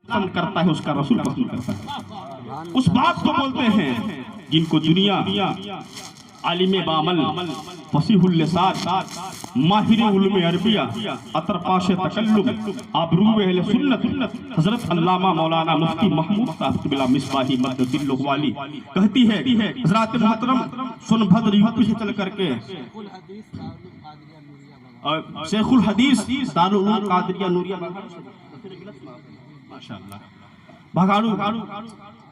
پسند کرتا ہے اس کا رسول پسند کرتا ہے. اس بات کو بولتے ہیں جن کو دنیا عالم بعمل، فصیح اللسان، ماہر علوم عربیہ، عطر پاش تکلم، آبرو اہل سنت حضرت علامہ مولانا مفتی محمود صاحب قبلہ مصباحی مدد اللہ والی کہتی ہے. حضرات محترم سن بھدر یوپی سے چل کر کے شیخ الحدیث دارالعلوم قادریہ نوریہ ماشاءاللہ بھگاڑو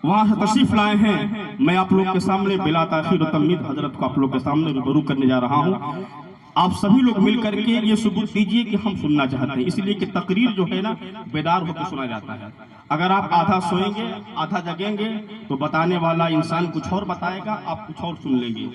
وہاں سے تشریف لائے ہیں. میں آپ لوگ کے سامنے بلا تاخیر و تمہید حضرت کو آپ لوگ کے سامنے روبرو کرنے جا رہا ہوں. آپ سبھی لوگ مل کر کے یہ ثبوت دیجئے کہ ہم سننا چاہتے ہیں، اس لیے کہ تقریر جو ہے نا بیدار ہو کے سنا جاتا ہے. اگر آپ آدھا سوئیں گے آدھا جگیں گے تو بتانے والا انسان کچھ اور بتائے گا، آپ کچھ اور سن لیں گے.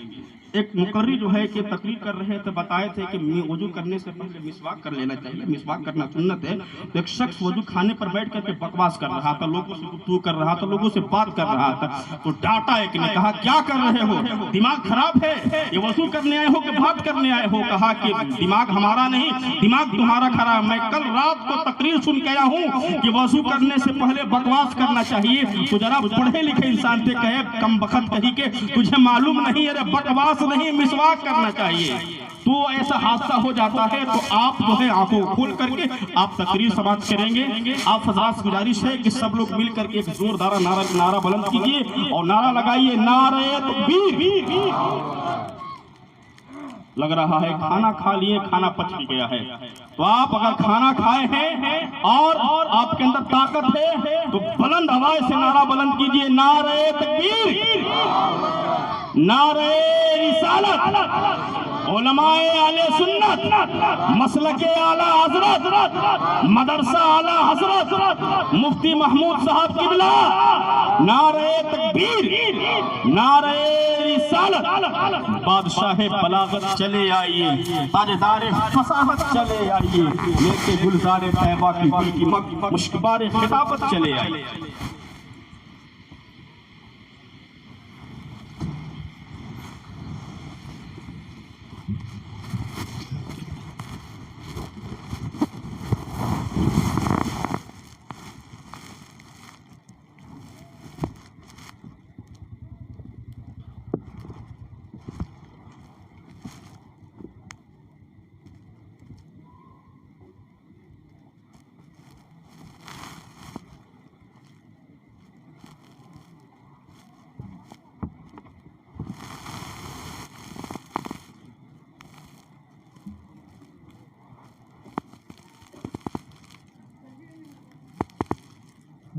ایک مقرری جو ہے کہ تقریر کر رہے تھے بتائے تھے کہ وضو کرنے سے پہلے مسواک کر لینا چاہیے، مسواک کرنا سنت ہے. تو ایک شخص وضو کھانے پر بیٹھ کر کے بکواس کر رہا تھا، لوگوں سے گفتگو کر رہا تھا، لوگوں سے بات کر رہا تھا. تو ڈانٹا ایک نے کہا کیا کر رہے ہو، دماغ خراب ہے، یہ وضو کرنے آئے ہو کہ بات کرنے آئے ہو؟ کہا کہ دماغ ہمارا نہیں، دماغ تمہارا خراب. میں کل رات کو تقریر سن کے آیا ہوں کہ وضو کرنے سے پہلے بکواس کرنا چاہیے. تو ذرا پڑھے لکھے انسان تھے، کہے کم بخت کہی کہ تجھے معلوم نہیں ہے بکواس نہیں مسواک کرنا چاہیے. تو ایسا حادثہ ہو جاتا ہے. تو آپ جو ہے آنکھوں کھول کر کے آپ تقریر سماعت کریں گے. آپ حضرات سے گزارش ہے کہ سب لوگ مل کر کے ایک زوردار نعرہ بلند کیجئے اور نعرہ لگائیے نعرہ تکبیر. لگ رہا ہے کھانا کھا لیے، کھانا پچ بھی گیا ہے. تو آپ اگر کھانا کھائے ہیں اور آپ کے اندر طاقت ہے تو بلند آواز سے نعرہ بلند کیجئے نعرہ تکبیر، نعرہ رسالت، علماء اہل سنت، مسلک اعلی حضرت، مدرسہ اعلی حضرت مفتی محمود صاحب قبلہ، نعرہ تکبیر، نعرہ رسالت. بادشاہ بلاغت چلے آئیے، تاجدار فصاحت چلے آئیے، نیک گلزار طیبہ کی گل کی مشکبار خطابت چلے آئیے.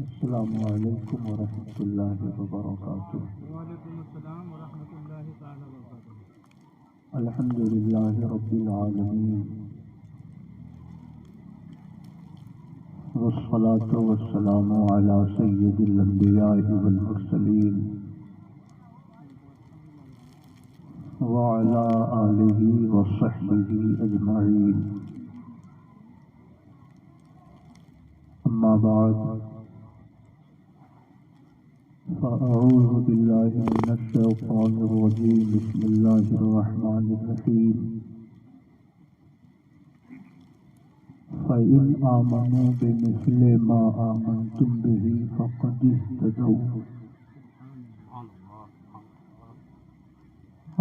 السلام علیکم ورحمۃ اللہ وبرکاتہ. وعلیکم السلام ورحمۃ اللہ تعالی وبرکاتہ. الحمد للہ رب العالمین والصلاة والسلام علی سید الانبیاء والمرسلین وعلی آلہ وصحبہ اجمعین. اما بعد فأعوذ باللہ من الشیطان الرجیم. بسم اللہ الرحمن الرحیم. فَإِنْ آمَنُوا بِمِثْلِ مَا آمَنْتُمْ بِهِ فَقَدِ اهْتَدَوْا.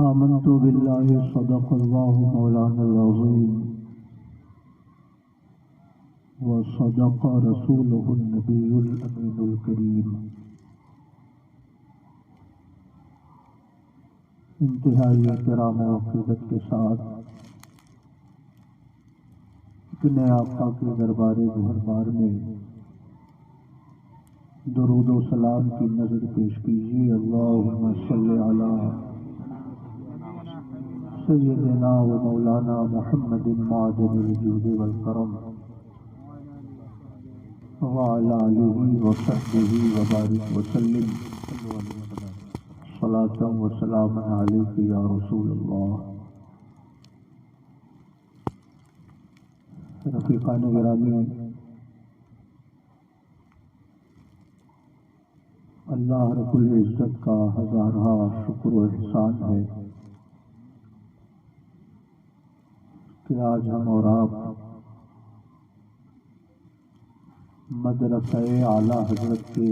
آمنت باللہ صدق اللہ مولانا العظیم وصدق رسولہ النبی الامین الکریم. انتہائی احترام و عقیدت کے ساتھ اپنے آقا کے دربار گہربار میں درود و سلام کی نظر پیش کیجیے. اللہم صلی علی سیدنا و مولانا محمد معدن الجود والکرم وعلی آلہ وصحبہ وبارک وسلم. صلاۃ و سلام علیک یا رسول اللہ. رفیقان گرامی، اللہ رب العزت کا ہزارہ شکر و احسان ہے کہ آج ہم اور آپ مدرسہ اعلیٰ حضرت کے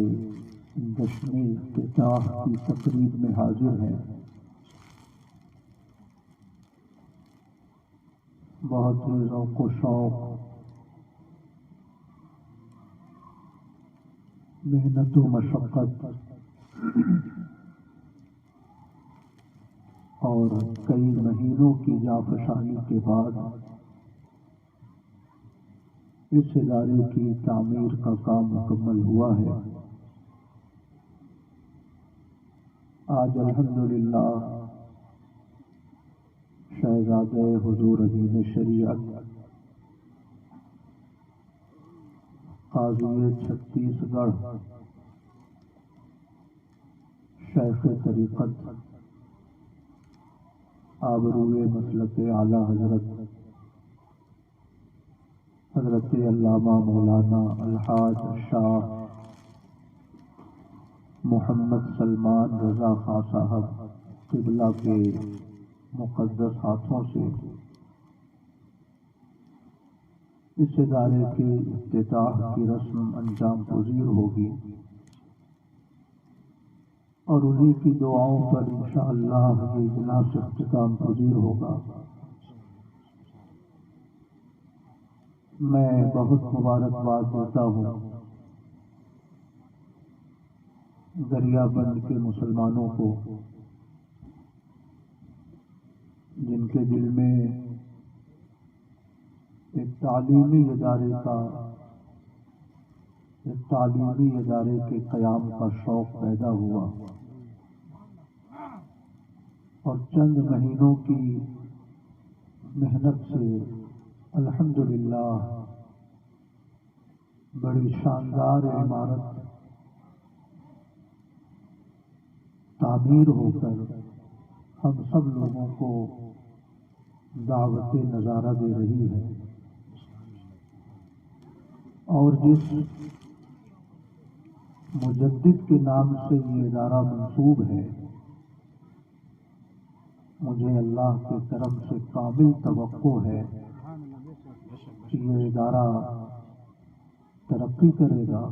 جشن افتتاح کی تقریب میں حاضر ہیں۔ بہت ہی ذوق و شوق، محنت و مشقت اور کئی مہینوں کی جانفشانی کے بعد اس ادارے کی تعمیر کا کام مکمل ہوا ہے۔ آج الحمدللہ شہزادہ حضور امین شریعت قاضی چھتیس گڑھ شیخ طریقت آبروئے مسلک اعلیٰ حضرت علامہ مولانا الحاج شاہ محمد سلمان رضا خان صاحب قبلہ کے مقدس ہاتھوں سے اس ادارے کے افتتاح کی رسم انجام پذیر ہوگی، اور انہی کی دعاؤں پر انشاءاللہ یہ اجلاس اختتام پذیر ہوگا۔ میں بہت مبارکباد دیتا ہوں دریا بند کے مسلمانوں کو، جن کے دل میں ایک تعلیمی ادارے کے قیام کا شوق پیدا ہوا، اور چند مہینوں کی محنت سے الحمدللہ بڑی شاندار عمارت تعمیر ہو کر ہم سب لوگوں کو دعوت نظارہ دے رہی ہے۔ اور جس مجدد کے نام سے یہ ادارہ منسوب ہے، مجھے اللہ کے کرم سے کامل توقع ہے کہ یہ ادارہ ترقی کرے گا۔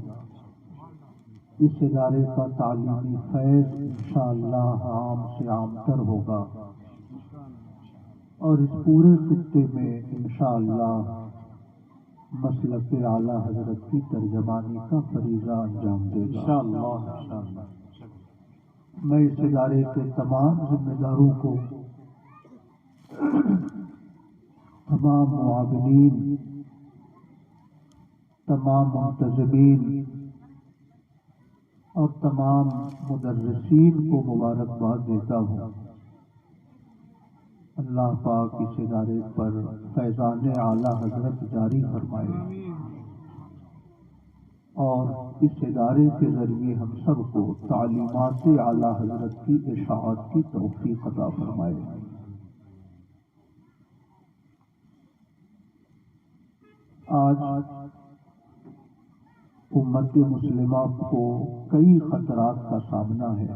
اس ادارے کا تعلیمی فیض انشاءاللہ عام سے عام تر ہوگا، اور اس پورے خطے میں انشاءاللہ مسلک اعلیٰ حضرت کی ترجمانی کا فریضہ انجام دے گا انشاءاللہ۔ میں اس ادارے کے تمام ذمہ داروں کو، تمام معاونین، تمام منتظمین اور تمام مدرسین کو مبارکباد دیتا ہوں۔ اللہ پاک اس ادارے پر فیضان اعلیٰ حضرت جاری فرمائے، اور اس ادارے کے ذریعے ہم سب کو تعلیمات اعلیٰ حضرت کی اشاعت کی توفیق عطا فرمائے۔ آج امت مسلمہ کو کئی خطرات کا سامنا ہے۔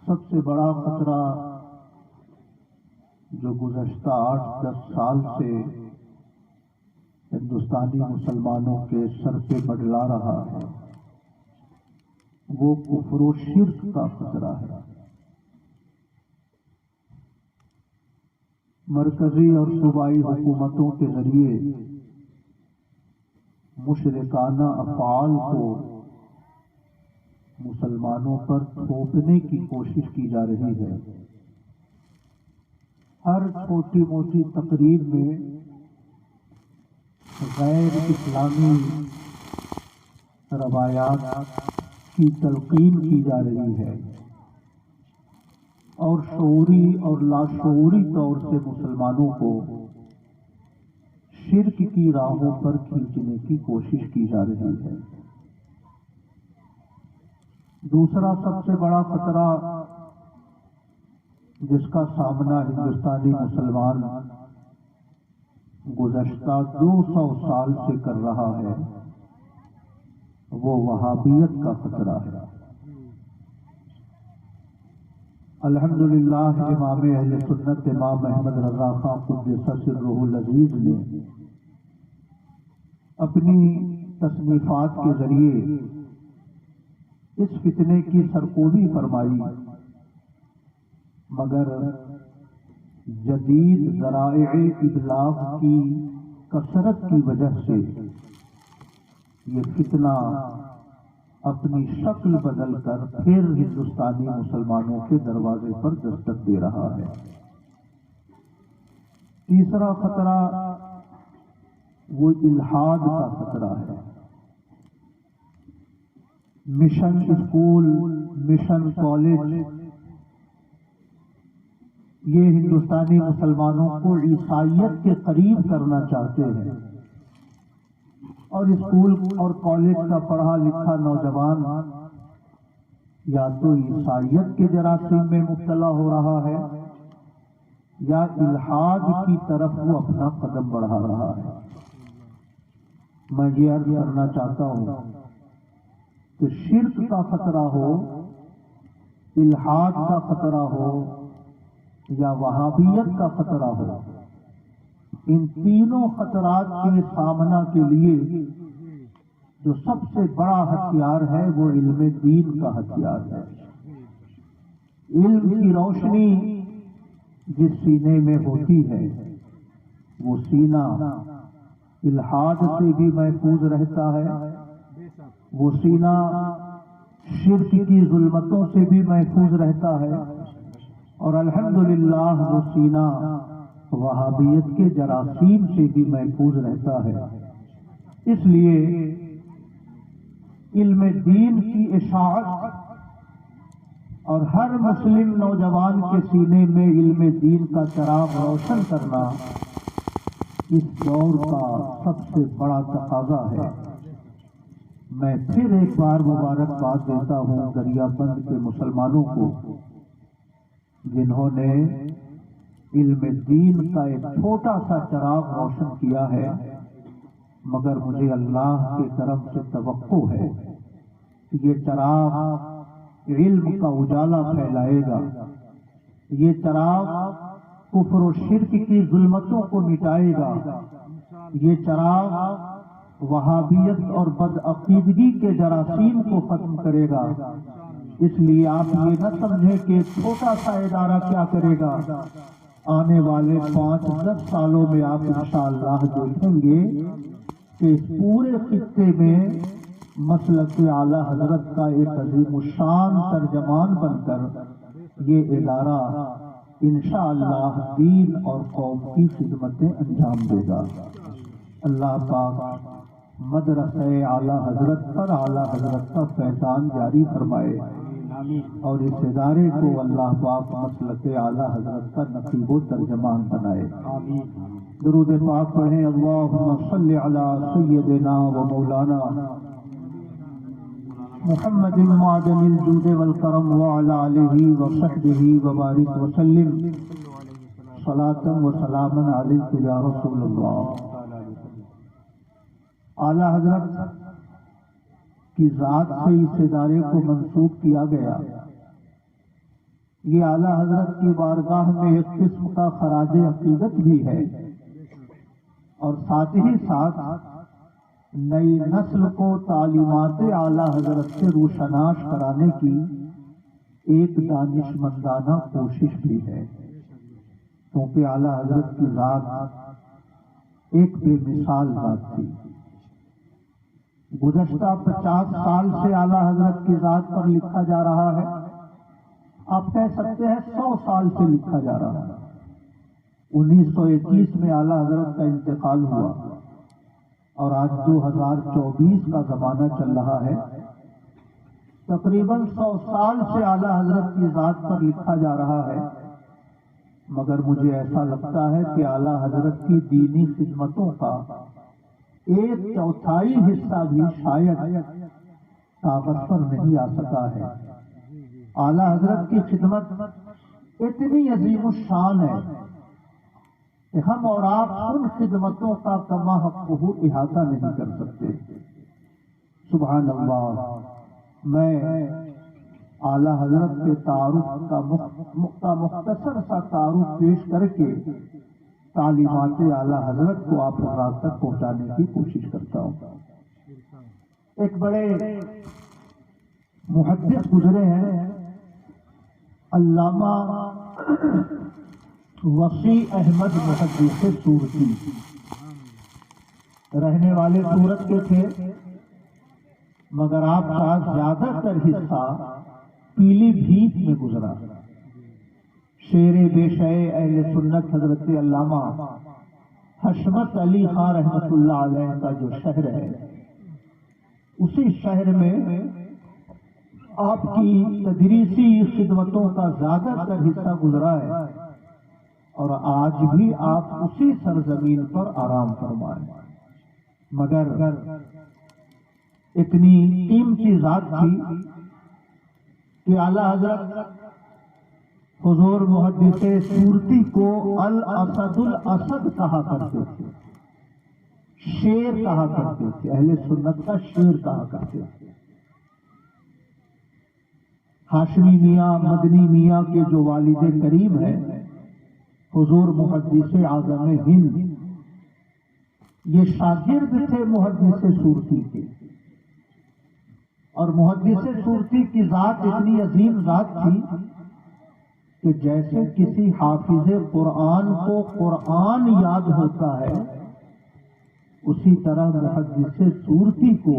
سب سے بڑا خطرہ جو گزشتہ 8-10 سال سے ہندوستانی مسلمانوں کے سر پہ منڈلا رہا ہے، وہ کفر و شرک کا خطرہ ہے۔ مرکزی اور صوبائی حکومتوں کے ذریعے مشرکانہ افعال کو مسلمانوں پر تھوپنے کی کوشش کی جا رہی ہے۔ ہر چھوٹی موٹی تقریب میں غیر اسلامی روایات کی تلقین کی جا رہی ہے، اور شعوری اور لاشعوری طور سے مسلمانوں کو شرک کی راہوں پر کھینچنے کی کوشش کی جا رہی ہے۔ دوسرا سب سے بڑا خطرہ جس کا سامنا ہندوستانی مسلمان گزشتہ 200 سال سے کر رہا ہے، وہ وہابیت کا خطرہ ہے۔ الحمدللہ امام اہل سنت امام احمد رضا خان قدس سرہ العزیز نے اپنی تصنیفات کے ذریعے اس فتنے کی سرکوبی فرمائی، مگر جدید ذرائع ابلاغ کی کثرت کی وجہ سے یہ فتنہ اپنی شکل بدل کر پھر ہندوستانی مسلمانوں کے دروازے پر دستک دے رہا ہے۔ تیسرا خطرہ وہ الحاد کا خطرہ ہے۔ مشن اسکول، مشن کالج، یہ ہندوستانی مسلمانوں کو عیسائیت کے قریب کرنا چاہتے ہیں، اور اسکول اور کالج کا پڑھا لکھا نوجوان یا تو عیسائیت کے جراثیم میں مبتلا ہو رہا ہے یا الحاد کی طرف وہ اپنا قدم بڑھا رہا ہے۔ میں یہ عرض کرنا چاہتا ہوں کہ شرک کا خطرہ ہو، الحاد کا خطرہ ہو یا وہابیت کا خطرہ ہو، ان تینوں خطرات کے سامنا کے لیے جو سب سے بڑا ہتھیار ہے وہ علم دین کا ہتھیار ہے۔ علم کی روشنی جس سینے میں ہوتی ہے وہ سینہ الحاد سے بھی محفوظ رہتا ہے، وہ سینہ شرک کی ظلمتوں سے بھی محفوظ رہتا ہے، اور الحمدللہ وہ سینہ وہابیت کے جراثیم سے بھی محفوظ رہتا ہے۔ اس لیے علم دین کی اشاعت اور ہر مسلم نوجوان کے سینے میں علم دین کا چراغ روشن کرنا اس دور کا سب سے بڑا تقاضا ہے۔ میں پھر ایک بار مبارکباد دیتا ہوں دریا بند کے مسلمانوں کو، جنہوں نے علم دین کا ایک چھوٹا سا چراغ روشن کیا ہے، مگر مجھے اللہ کے طرف سے توقع ہے کہ یہ چراغ علم کا اجالا پھیلائے گا، یہ چراغ کفر و شرک کی ظلمتوں کو مٹائے گا، یہ چراغ وہابیت اور بدعقیدگی کے جراثیم کو ختم کرے گا۔ اس لیے آپ یہ نہ سمجھیں کہ چھوٹا سا ادارہ کیا کرے گا، آنے والے 5-10 سالوں میں آپ انشاءاللہ دیکھیں گے کہ اس پورے خطے میں مسلک اعلیٰ حضرت کا ایک عظیم الشان ترجمان بن کر یہ ادارہ انشاءاللہ دین اور قوم کی خدمتیں انجام دے گا۔ اللہ پاک مدرسہ اعلیٰ حضرت پر اعلیٰ حضرت کا فیضان جاری فرمائے، اور اس ادارے کو اللہ پاک مسلک اعلیٰ حضرت کا نقیب و ترجمان بنائے۔ درود پاک پڑھیں۔ اللہم صلی علی سیدنا و مولانا محمد معدن الجود والکرم وعلی آلہ وصحبہ وبارک وسلم صلاۃ و سلاما علیک یا رسول اللہ۔ اعلیٰ حضرت کی ذات سے اس ادارے کو منسوب کیا گیا۔ یہ اعلیٰ حضرت کی بارگاہ میں ایک قسم کا خراج عقیدت بھی ہے، اور ساتھ ہی ساتھ نئی نسل کو تعلیمات اعلیٰ حضرت سے روشناس کرانے کی ایک دانشمندانہ کوشش بھی ہے، کیونکہ اعلیٰ حضرت کی ذات ایک بے مثال ذات تھی۔ گزشتہ 50 سال سے اعلیٰ حضرت کی ذات پر لکھا جا رہا ہے، آپ کہہ سکتے ہیں 100 سال سے لکھا جا رہا ہے۔ 1921 میں اعلیٰ حضرت کا انتقال ہوا، اور آج 2024 کا زمانہ چل رہا ہے۔ تقریباً 100 سال سے اعلیٰ حضرت کی ذات پر لکھا جا رہا ہے، مگر مجھے ایسا لگتا ہے کہ اعلیٰ حضرت کی دینی خدمتوں کا 1/4 حصہ بھی شاید کاغذ پر نہیں آ سکا ہے۔ اعلیٰ حضرت کی خدمت اتنی عظیم الشان ہے کہ ہم اور آپ ان خدمتوں کا کما حق احاطہ نہیں کر سکتے۔ سبحان اللہ۔ میں اعلیٰ حضرت کے تعارف کا مختصر سا تعارف پیش کر کے تعلیمات اعلیٰ حضرت کو آپ حضرات تک پہنچانے کی کوشش کرتا ہوں۔ ایک بڑے محدث گزرے ہیں، علامہ وسیع احمد محدث سورتی، رہنے والے سورت کے تھے، مگر آپ کا زیادہ تر حصہ پیلی بھیت میں گزرا۔ شیر بے شے اہل سنت حضرت علامہ حشمت علی خان رحمۃ اللہ علیہ کا جو شہر ہے، اسی شہر میں آپ کی تدریسی خدمتوں کا زیادہ تر حصہ گزرا ہے، اور آج بھی آپ اسی سرزمین پر آرام فرمائیں۔ مگر اتنی قیمتی ذات تھی کہ اعلیٰ حضرت حضور محدث سورتی کو الاسد الاسد کہا کرتے تھے، شیر کہا کرتے تھے، اہل سنت کا شیر کہا کرتے تھے۔ ہاشمی میاں مدنی میاں کے جو والد کریم ہیں حضور محدث اعظم ہند، یہ شاگرد تھے محدث سورتی کے، اور محدث سورتی کی ذات اتنی عظیم ذات تھی کہ جیسے کسی حافظ قرآن کو قرآن یاد ہوتا ہے، اسی طرح محدث سورتی کو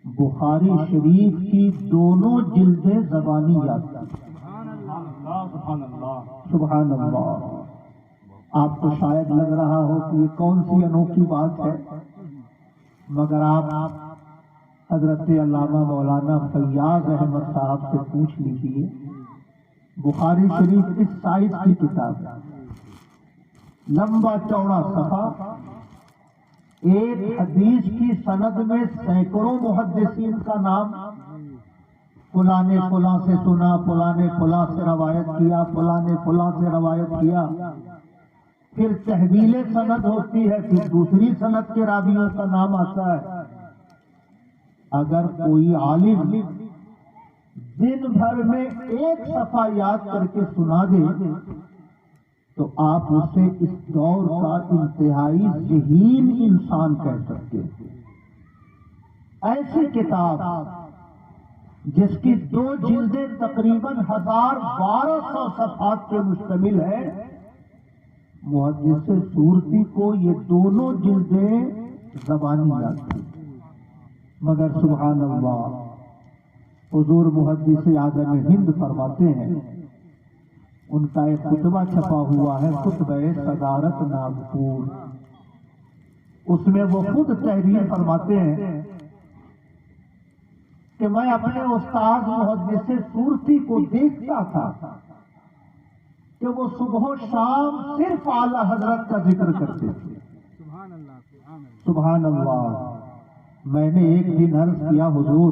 بخاری شریف کی دونوں جلدیں زبانی یاد تھی۔ سبحان اللہ۔ آپ کو شاید لگ رہا ہو کہ یہ کون سی انوکھی بات ہے، مگر آپ حضرت علامہ مولانا فیاض احمد صاحب سے پوچھ لیجیے، بخاری شریف کس سائز کی کتاب ہے؟ لمبا چوڑا صفحہ، ایک حدیث کی سند میں سینکڑوں محدثین کا نام، فلاں نے فلاں سے سنا، فلاں نے فلاں سے روایت کیا، فلاں نے فلاں سے روایت کیا، پھر تحویل سند ہوتی ہے، پھر دوسری سند کے راویوں کا نام آتا ہے۔ اگر کوئی عالم دن بھر میں ایک صفحہ یاد کر کے سنا دے تو آپ اسے اس دور کا انتہائی ذہین انسان کہہ سکتے ہیں۔ ایسی کتاب جس کی 2 جلدیں تقریباً 1200 صفحات پہ مشتمل ہے، محدث سورتی کو یہ دونوں جلدیں زبانی یاد تھی، مگر سبحان اللہ، حضور محدث اعظم ہند فرماتے ہیں، ان کا ایک خطبہ چھپا ہوا ہے، خطبہ صدارت ناگپور، اس میں وہ خود تحریر فرماتے ہیں کہ میں اپنے استاد محدث سورتی کو دیکھتا تھا کہ وہ صبح و شام صرف اعلیٰ حضرت کا ذکر کرتے تھے۔ سبحان اللہ۔ میں نے ایک دن عرض کیا، حضور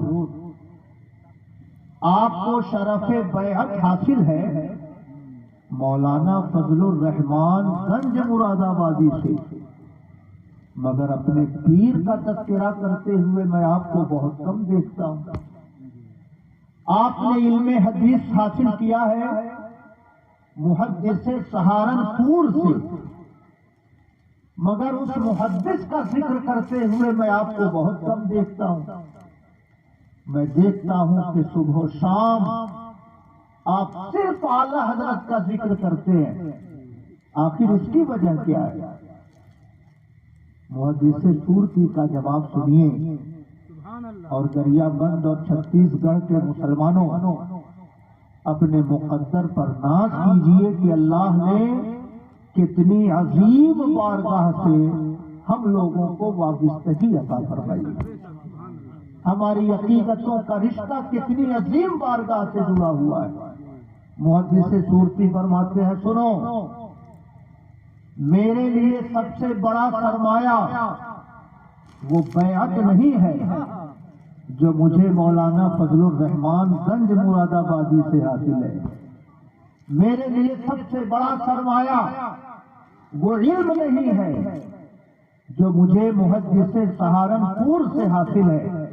آپ کو شرف بیعت حاصل ہے مولانا فضل الرحمان گنج مراد آبادی سے، مگر اپنے پیر کا تذکرہ کرتے ہوئے میں آپ کو بہت کم دیکھتا ہوں۔ آپ نے علم حدیث حاصل کیا ہے محدث سہارنپور سے، مگر اس محدث کا ذکر کرتے ہوئے میں آپ کو بہت کم دیکھتا ہوں۔ میں دیکھتا ہوں کہ صبح و شام آپ صرف اعلیٰ حضرت کا ذکر کرتے ہیں، آخر اس کی وجہ کیا ہے؟ محدث سورتی کا جواب سنیے، اور دریا بند اور چھتیس گڑھ کے مسلمانوں اپنے مقدر پر ناز کیجئے کہ اللہ نے کتنی عظیم بارگاہ سے ہم لوگوں کو وابستگی عطا فرمائی، ہماری عقیدتوں کا رشتہ کتنی عظیم بارگاہ سے جڑا ہوا ہے۔ محدث سورتی فرماتے ہیں، سنو، میرے لیے سب سے بڑا سرمایہ وہ بیعت نہیں ہے جو مجھے مولانا فضل الرحمان گنج مراد آبادی سے حاصل ہے، میرے لیے سب سے بڑا سرمایہ وہ علم نہیں ہے جو مجھے محدث سہارنپور سے حاصل ہے،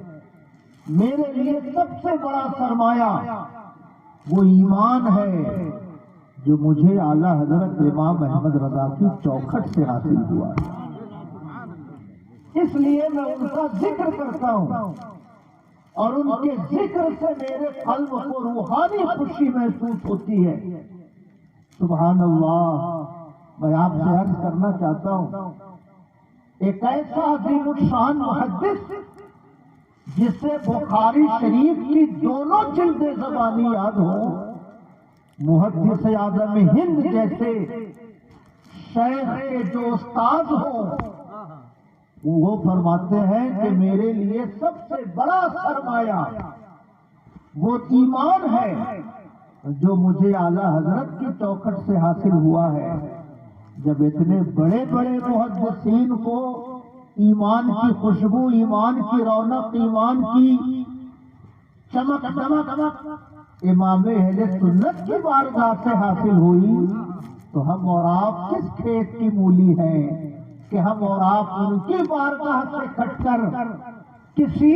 میرے لیے سب سے بڑا سرمایہ وہ ایمان ہے جو مجھے اعلیٰ حضرت امام احمد رضا کی چوکھٹ سے حاصل ہوا ہے، اس لیے میں ان کا ذکر کرتا ہوں، اور ان کے ذکر سے میرے قلب کو روحانی خوشی محسوس ہوتی ہے۔ سبحان اللہ۔ میں آپ سے عرض کرنا چاہتا ہوں، ایک ایسا عظیم الشان محدث جسے بخاری شریف کی دونوں جلدیں زبانی یاد ہوں، محدث اعظم ہند جیسے شیخ کے جو استاد ہوں، وہ فرماتے ہیں کہ میرے لیے سب سے بڑا سرمایہ وہ ایمان ہے جو مجھے اعلیٰ حضرت کی چوکھٹ سے حاصل ہوا ہے۔ جب اتنے بڑے بڑے محدثین کو ایمان کی خوشبو، ایمان کی رونق، ایمان کی چمک امام اہل سنت کی بارگاہ سے حاصل ہوئی، تو ہم اور آپ کس کھیت کی مولی ہیں کہ ہم اور آپ ان کی بارگاہ سے کٹ کر کسی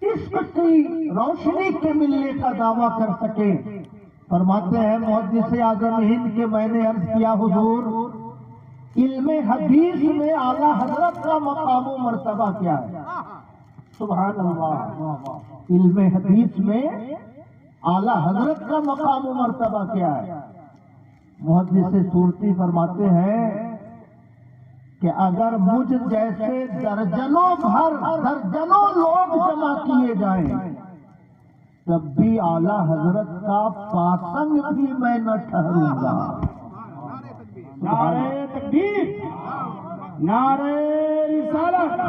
عشق کی روشنی کے ملنے کا دعویٰ کر سکے۔ فرماتے ہیں محدث اعظم ہند کے میں نے عرض کیا حضور، علم حدیث میں اعلیٰ حضرت کا مقام و مرتبہ کیا ہے؟ سبحان اللہ۔ علم حدیث میں اعلیٰ حضرت کا مقام و مرتبہ کیا ہے؟ محدث صورتی فرماتے ہیں کہ اگر مجھ جیسے درجنوں لوگ جمع کیے جائیں تب بھی اعلیٰ حضرت کا پاسنگ بھی میں نہ ٹھہروں گا۔ نعرہ تکبیر، نعرہ رسالت،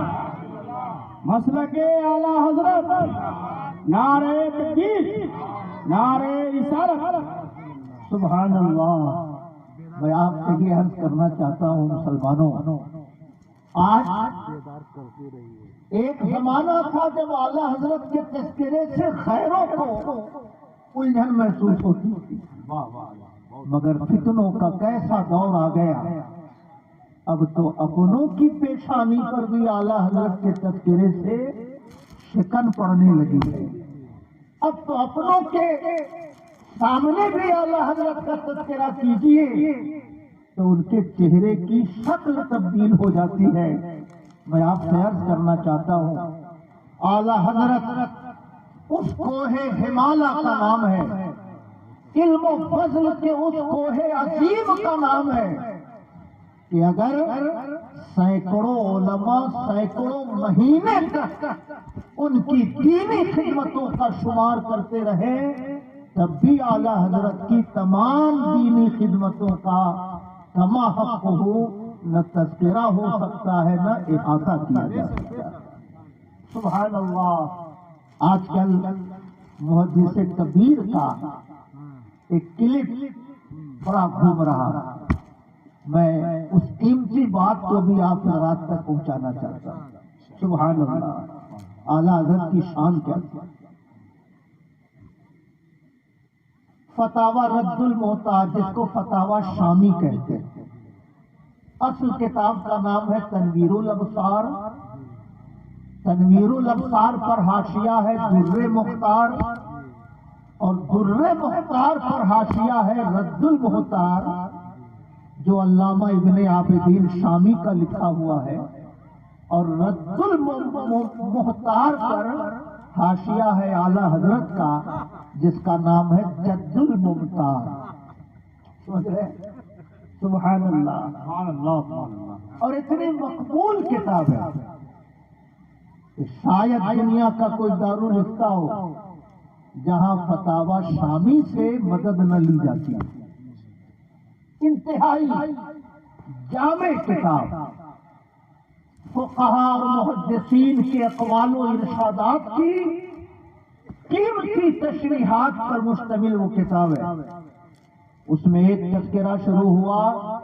مسلک اعلیٰ حضرت، نعرہ تکبیر، نعرہ رسالت۔ سبحان اللہ۔ میں آپ سے یہ عرض کرنا چاہتا ہوں مسلمانوں، آج ایک زمانہ تھا جب اعلیٰ حضرت کے تذکرے سے خیروں کو الجھن محسوس ہوتی تھی، مگر فتنوں کا کیسا دور آ گیا، اب تو اپنوں کی پیشانی پر بھی اعلیٰ حضرت کے تذکرے سے شکن پڑنے لگی ہے۔ اب تو اپنوں کے سامنے بھی اعلیٰ حضرت کا تذکرہ کیجیے تو ان کے چہرے کی شکل تبدیل ہو جاتی ہے۔ میں آپ سے عرض کرنا چاہتا ہوں، اعلیٰ حضرت اس کوہ ہمالیہ کا نام ہے، علم و فضل کے اس کوہ عظیم کا نام ہے کہ اگر سینکڑوں علماء سینکڑوں مہینے تک ان کی دینی خدمتوں کا شمار کرتے رہے تب بھی اعلیٰ حضرت کی تمام دینی خدمتوں کا کما حق ہو نہ تذکرہ ہو سکتا ہے نہ احاطہ کیا جا سکتا ہے۔ سبحان اللہ۔ آج کل محدث کبیر کا ایک کلپ بڑا گھوم رہا، میں اس قیمتی بات کو بھی آپ حضرات تک پہنچانا چاہتا ہوں۔ سبحان اللہ۔ اعلیٰ حضرت کی شان کیا تھی۔ فتاوی رد المحتاج، جس کو فتاوی شامی کہتے ہیں، اصل کتاب کا نام ہے تنویر الابصار۔ تنویر الابصار پر حاشیہ ہے در مختار، اور در مختار پر حاشیہ ہے رد المحتار جو علامہ ابن عابدین شامی کا لکھا ہوا ہے، اور رد المحتار پر حاشیہ ہے اعلیٰ حضرت کا جس کا نام ہے جد الممتار۔ سبحان اللہ۔ اور اتنی مقبول کتاب ہے کہ شاید دنیا کا کوئی دارالفتہ ہو جہاں فتاوی شامی سے مدد نہ لی جاتی۔ انتہائی جامع کتاب، فقہاء اور محدثین کے اقوال و ارشادات کی قیمتی تشریحات پر مشتمل وہ کتاب ہے۔ اس میں ایک تذکرہ شروع ہوا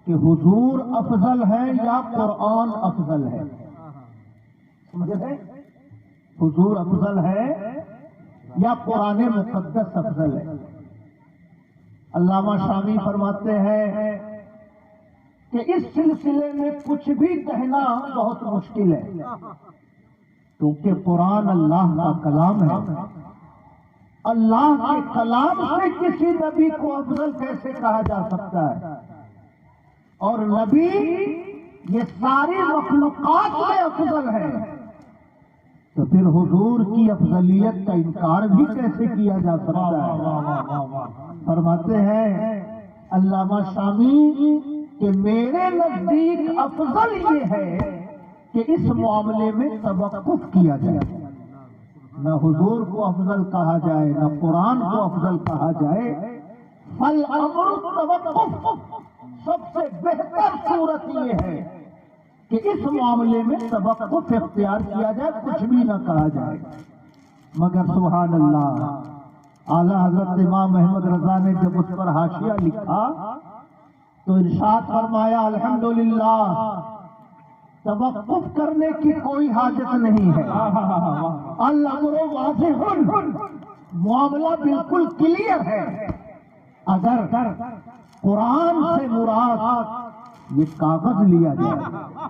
کہ حضور افضل ہے یا قرآن افضل ہے۔ حضور افضل ہے یا قرآن مقدس افضل ہے؟ علامہ شامی فرماتے ہیں کہ اس سلسلے میں کچھ بھی کہنا بہت مشکل ہے، کیونکہ قرآن اللہ کا کلام ہے، اللہ کے کلام سے کسی نبی کو افضل کیسے کہا جا سکتا ہے؟ اور نبی یہ ساری مخلوقات میں افضل ہے، تو پھر حضور کی افضلیت کا انکار بھی کیسے کیا جا سکتا ہے؟ فرماتے ہیں علامہ شامی کہ میرے نزدیک افضل یہ ہے کہ اس معاملے میں توقف کیا جائے، نہ حضور کو افضل کہا جائے نہ قرآن کو افضل کہا جائے۔ فالامر توقف، سب سے بہتر صورت یہ ہے کہ اس معاملے میں توقف اختیار کیا جائے، کچھ بھی نہ کہا جائے۔ مگر سبحان اللہ، اعلیٰ حضرت امام احمد رضا نے جب اس پر حاشیہ لکھا تو ارشاد فرمایا الحمدللہ، توقف کرنے کی کوئی حاجت نہیں ہے، الامر واضح، معاملہ بالکل کلیئر ہے۔ اگر قرآن سے مراد یہ کاغذ لیا جائے،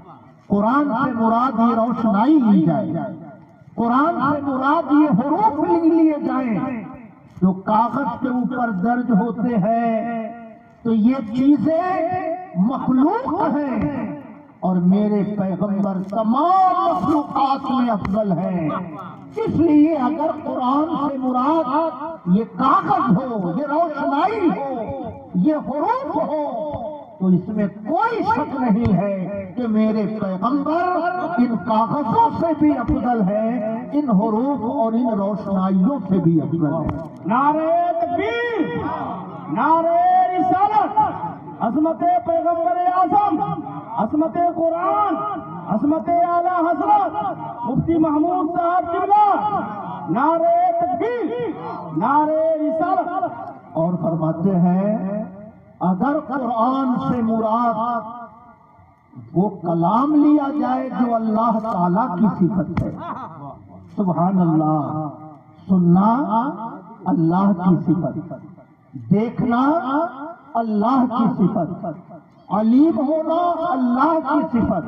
قرآن سے مراد یہ روشنائی لی جائے، قرآن سے مراد یہ حروف لیے جائیں جو کاغذ کے اوپر درج ہوتے ہیں، تو یہ چیزیں مخلوق ہیں اور میرے پیغمبر تمام مخلوقات میں افضل ہیں۔ اس لیے اگر قرآن سے مراد یہ کاغذ ہو، یہ روشنائی ہو، یہ حروف ہو، تو اس میں کوئی شک نہیں ہے کہ میرے پیغمبر ان کاغذوں سے بھی افضل ہے، ان حروف اور ان روشنائیوں سے بھی افضل ہے۔ نعرہ تکبیر، نعرہ رسالت، عظمت پیغمبر اعظم، عظمت قرآن، عظمت اعلیٰ حضرت مفتی محمود صاحب قبلہ، نعرہ تکبیر، نعرہ رسالت۔ اور فرماتے ہیں اگر قرآن سے مراد وہ کلام لیا جائے جو اللہ تعالی کی صفت ہے، سبحان اللہ، سننا اللہ کی صفت، دیکھنا اللہ کی صفت، علیم ہونا اللہ کی صفت،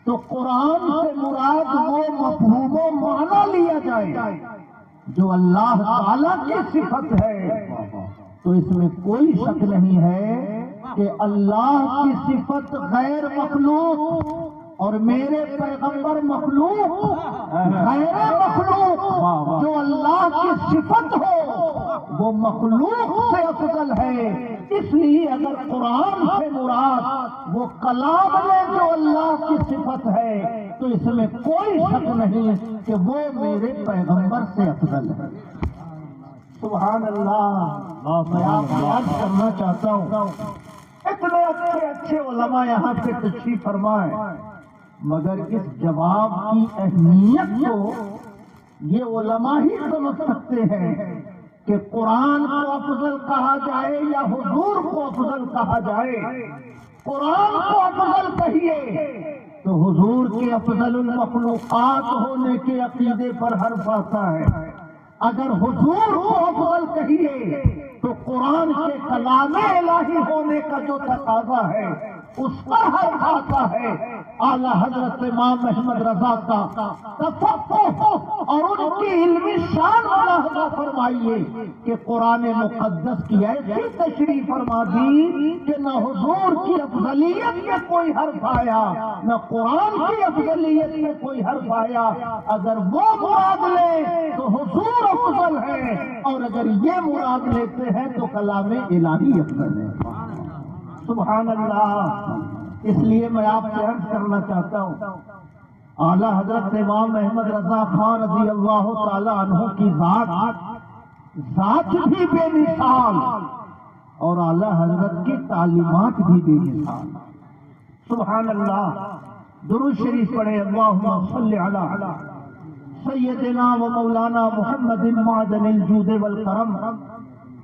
تو قرآن سے مراد وہ مفہوم و معنی لیا جائے جو اللہ تعالی کی صفت ہے، تو اس میں کوئی شک نہیں ہے کہ اللہ کی صفت غیر مخلوق اور میرے پیغمبر مخلوق، غیر مخلوق جو اللہ کی صفت ہو وہ مخلوق سے افضل ہے۔ اس لیے اگر قرآن سے مراد وہ کلام لے جو اللہ کی صفت ہے، تو اس میں کوئی شک نہیں کہ وہ میرے پیغمبر سے افضل ہے۔ سبحان اللہ۔ میں آپ کو یاد کرنا چاہتا ہوں، اتنے اچھے علماء یہاں سے تشریف فرمائے، مگر اس جواب کی اہمیت کو یہ علماء ہی سمجھ سکتے ہیں کہ قرآن کو افضل کہا جائے یا حضور کو افضل کہا جائے۔ قرآن کو افضل کہیے تو حضور کے افضل المخلوقات ہونے کے عقیدے پر حرف آتا ہے، اگر حضور کو افضل کہیے تو قرآن کے کلام الہی ہونے کا جو تقاضا ہے اس پر حرف آتا ہے۔ اعلیٰ حضرت امام احمد رضا کا تفقہ اور ان کی علمی شان ملاحظہ فرمائیے کہ قرآن مقدس کی ایسی تشریح فرما دی کہ نہ حضور کی افضلیت میں کوئی حرف آیا نہ قرآن کی افضلیت میں کوئی حرف آیا۔ اگر وہ مراد لے تو حضور افضل ہے اور اگر یہ مراد لیتے ہیں تو کلام الہی افضل ہے۔ سبحان اللہ۔ اس لیے میں آپ سے عرض کرنا چاہتا ہوں، اعلیٰ حضرت امام احمد رضا خان رضی اللہ تعالی عنہ کی ذات بھی بے مثال اور اعلیٰ حضرت کی تعلیمات بھی بے مثال۔ سبحان اللہ۔ درود شریف پڑھے، اللہم صلی علی سیدنا و مولانا محمد معدن الجود والکرم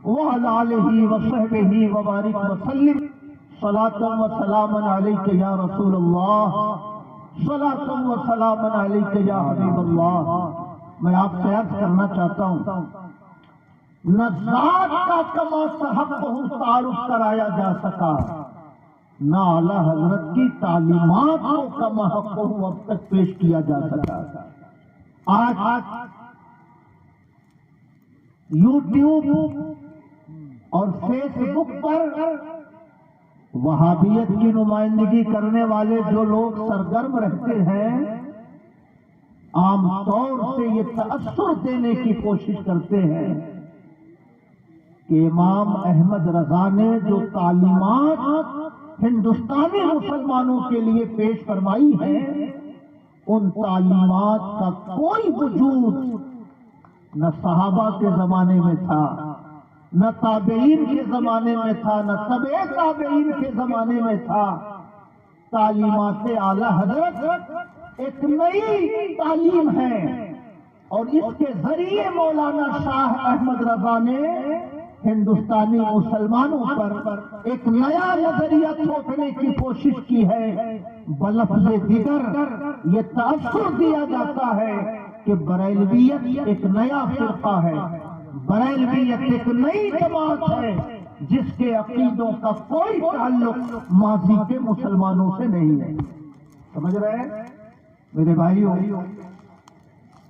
وعلی آلہ وصحبہ وبارک وسلم۔ صلاۃ و سلام علیک یا رسول اللہ، صلاۃ و سلام علیک یا حبیب اللہ۔ میں آپ سے عرض کرنا چاہتا ہوں، نہ ذات کا کما حقہ تعارف کرایا جا سکا، نہ اعلیٰ حضرت کی تعلیمات کو کما حقہ اب تک پیش کیا جا سکا۔ آج یوٹیوب اور فیس بک پر وہابیت کی نمائندگی کرنے والے جو لوگ سرگرم رہتے ہیں، عام طور سے یہ تاثر دینے کی کوشش کرتے ہیں کہ امام احمد رضا نے جو تعلیمات ہندوستانی مسلمانوں کے لیے پیش فرمائی ہیں، ان تعلیمات کا کوئی وجود نہ صحابہ کے زمانے میں تھا، نہ تابعین کے زمانے میں تھا، نہ تبع تابعین کے زمانے میں تھا۔ تعلیمات اعلی حضرت ایک نئی تعلیم ہے، اور اس کے ذریعے مولانا شاہ احمد رضا نے ہندوستانی مسلمانوں پر ایک نیا نظریہ تھوپنے کی کوشش کی ہے۔ بلفظ دیگر یہ تاثر دیا جاتا ہے کہ بریلویت ایک نیا فرقہ ہے، بریلویت ایک نئی جماعت ہے جس کے عقیدوں کا کوئی تعلق ماضی کے مسلمانوں سے نہیں ہے۔ سمجھ رہے ہیں میرے بھائیوں؟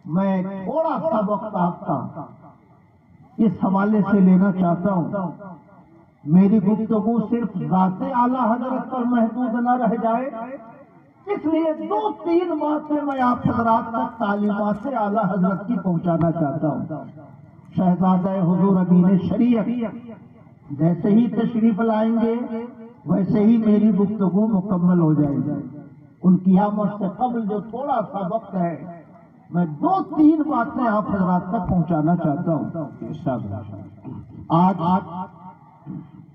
میں تھوڑا سا وقت آپ کا اس حوالے سے لینا چاہتا ہوں، میری گفتگو صرف ذات اعلی حضرت پر محدود نہ رہ جائے، اس لیے 2-3 باتیں میں آپ حضرات تک تعلیمات اعلی حضرت کی پہنچانا چاہتا ہوں۔ شہزادہ حضور امین شریعت جیسے ہی تشریف لائیں گے ویسے ہی میری گفتگو مکمل ہو جائے گی۔ ان کی آمد سے قبل جو تھوڑا سا وقت ہے، میں 2-3 باتیں آپ حضرات تک پہنچانا چاہتا ہوں۔ آج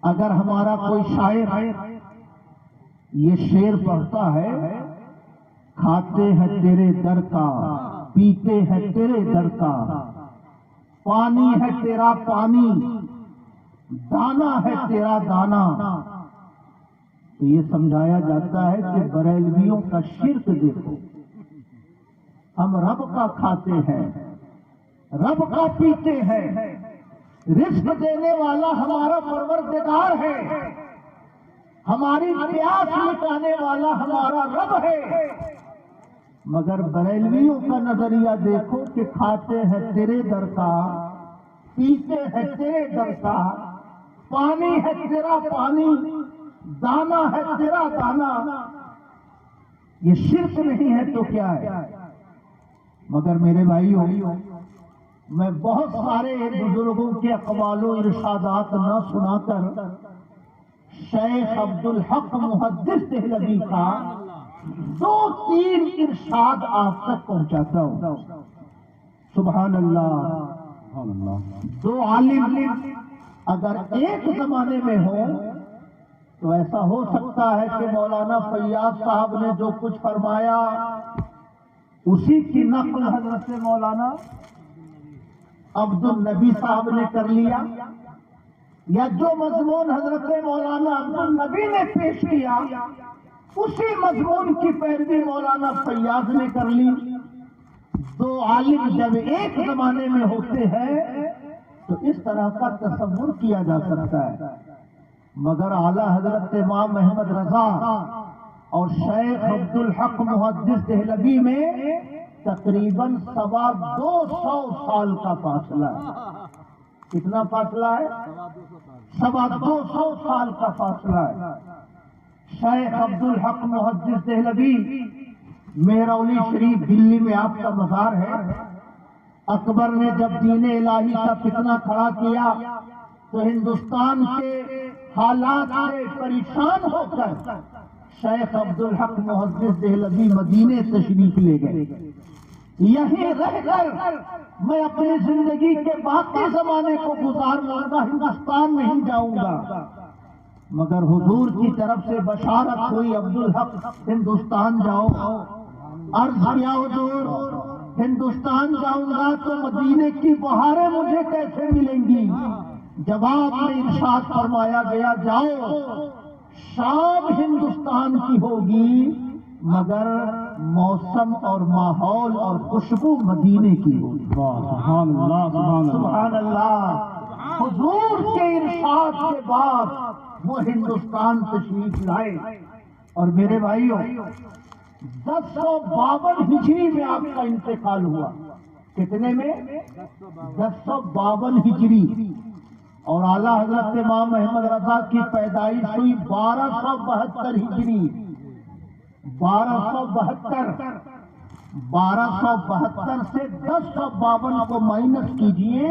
اگر ہمارا کوئی شاعر یہ شعر پڑھتا ہے، کھاتے ہیں تیرے در کا، پیتے ہیں تیرے در کا، پانی ہے تیرا پانی، دانا ہے تیرا دانا، تو یہ سمجھایا جاتا ہے کہ بریلویوں کا شرک دیکھو، ہم رب کا کھاتے ہیں، رب کا پیتے ہیں، رزق دینے والا ہمارا پروردگار ہے، ہماری پیاس مٹانے والا ہمارا رب ہے، مگر بریلویوں کا نظریہ دیکھو کہ کھاتے ہیں تیرے در کا، پیتے ہیں تیرے در کا، پانی ہے تیرا پانی، دانا ہے تیرا دانا۔ یہ شرک نہیں ہے تو کیا ہے؟ مگر میرے بھائیوں، میں بہت سارے بزرگوں کے اقوال و ارشادات نہ سنا کر شیخ عبدالحق محدث دہلوی کا 2-3 ارشاد آپ تک پہنچاتا ہوں۔ سبحان اللہ۔ دو عالم اگر ایک زمانے میں ہوں تو ایسا ہو سکتا ہے کہ مولانا فیاض صاحب نے جو کچھ فرمایا اسی کی نقل حضرت مولانا عبد النبی صاحب نے کر لیا، یا جو مضمون حضرت مولانا عبد النبی نے پیش کیا اسی مضمون کی پیروی مولانا فیاض نے کر لی۔ دو عالم جب ایک زمانے میں ہوتے ہیں تو اس طرح کا تصور کیا جا سکتا ہے، مگر اعلی حضرت امام احمد رضا اور شیخ عبدالحق محدث دہلوی میں تقریباً 225 سال کا فاصلہ ہے۔ کتنا فاصلہ ہے؟ 225 سال کا فاصلہ ہے۔ شیخ عبدالحق محدث دہلوی مہرولی شریف دلی میں آپ کا مزار ہے۔ اکبر نے جب دین الہی کا فتنہ کھڑا کیا تو ہندوستان کے حالات سے پریشان ہو کر شیخ عبدالحق محدث دہلوی مدینے تشریف لے گئے۔ یہیں رہ کر میں اپنی زندگی کے باقی زمانے کو گزار لوں گا، ہندوستان نہیں جاؤں گا، مگر حضور کی طرف سے بشارت ہوئی عبدالحق ہندوستان جاؤ۔ عرض کیا حضور ہندوستان جاؤں گا تو مدینے کی بہاریں مجھے کیسے ملیں گی؟ جواب میں ارشاد فرمایا گیا جاؤ، شام ہندوستان کی ہوگی مگر موسم اور ماحول اور خوشبو مدینے کی ہوگی۔ سبحان اللہ، سبحان اللہ۔ حضور کے ارشاد کے بعد وہ ہندوستان تشریف لائے، اور میرے بھائیوں 1052 ہجری میں آپ کا انتقال ہوا۔ کتنے میں؟ 1052 ہجری، اور اعلیٰ حضرت امام احمد رضا کی پیدائش ہوئی 1272 ہجری۔ 1272 سے 1052 کو مائنس کیجئے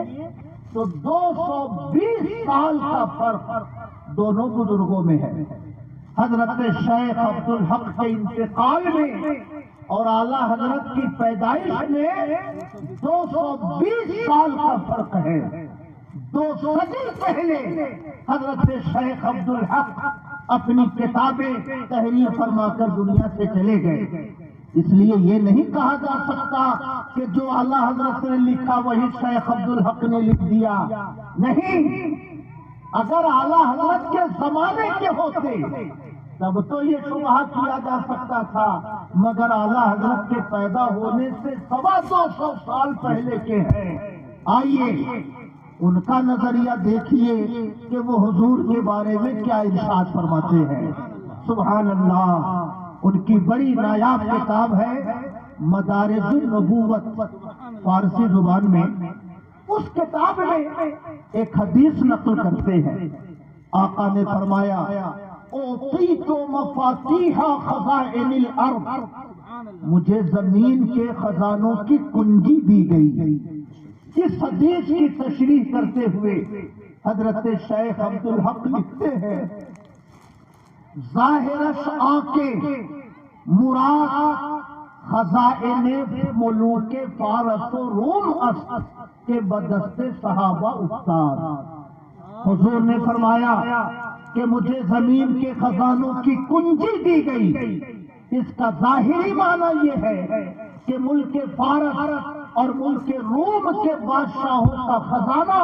تو 220 سال کا فرق دونوں بزرگوں میں ہے۔ حضرت شیخ عبدالحق کے انتقال میں اور اعلیٰ حضرت کی پیدائش میں 220 سال کا فرق ہے۔ 2 صدی پہلے حضرت شیخ عبدالحق اپنی کتابیں تحریر فرما کر دنیا سے چلے گئے۔ اس لیے یہ نہیں کہا جا سکتا کہ جو اعلیٰ حضرت نے لکھا وہی شیخ عبدالحق نے لکھ دیا، نہیں۔ اگر اعلیٰ حضرت کے زمانے کے ہوتے تب تو یہ شبہ کیا جا سکتا تھا، مگر اعلیٰ حضرت کے پیدا ہونے سے 250 سال پہلے کے ہیں۔ آئیے ان کا نظریہ دیکھیے کہ وہ حضور کے بارے میں کیا ارشاد فرماتے ہیں۔ سبحان اللہ۔ ان کی بڑی نایاب کتاب ہے مدارج النبوت، فارسی زبان میں۔ اس کتاب میں ایک حدیث نقل کرتے ہیں، آقا نے فرمایا اوتیت مفاتیح خزائن الارض، مجھے زمین کے خزانوں کی کنجی دی گئی۔ اس حدیث کی تشریح کرتے ہوئے حضرت شیخ عبدالحق لکھتے ہیں ظاہرش آنکھیں مراد خزائن ملوک فارس و روم است کے بدست صحابہ استاد۔ حضور نے فرمایا کہ مجھے زمین کے خزانوں کی کنجی دی گئی۔ اس کا ظاہری معنی یہ ہے کہ ملک فارس اور ملک روم کے بادشاہوں کا خزانہ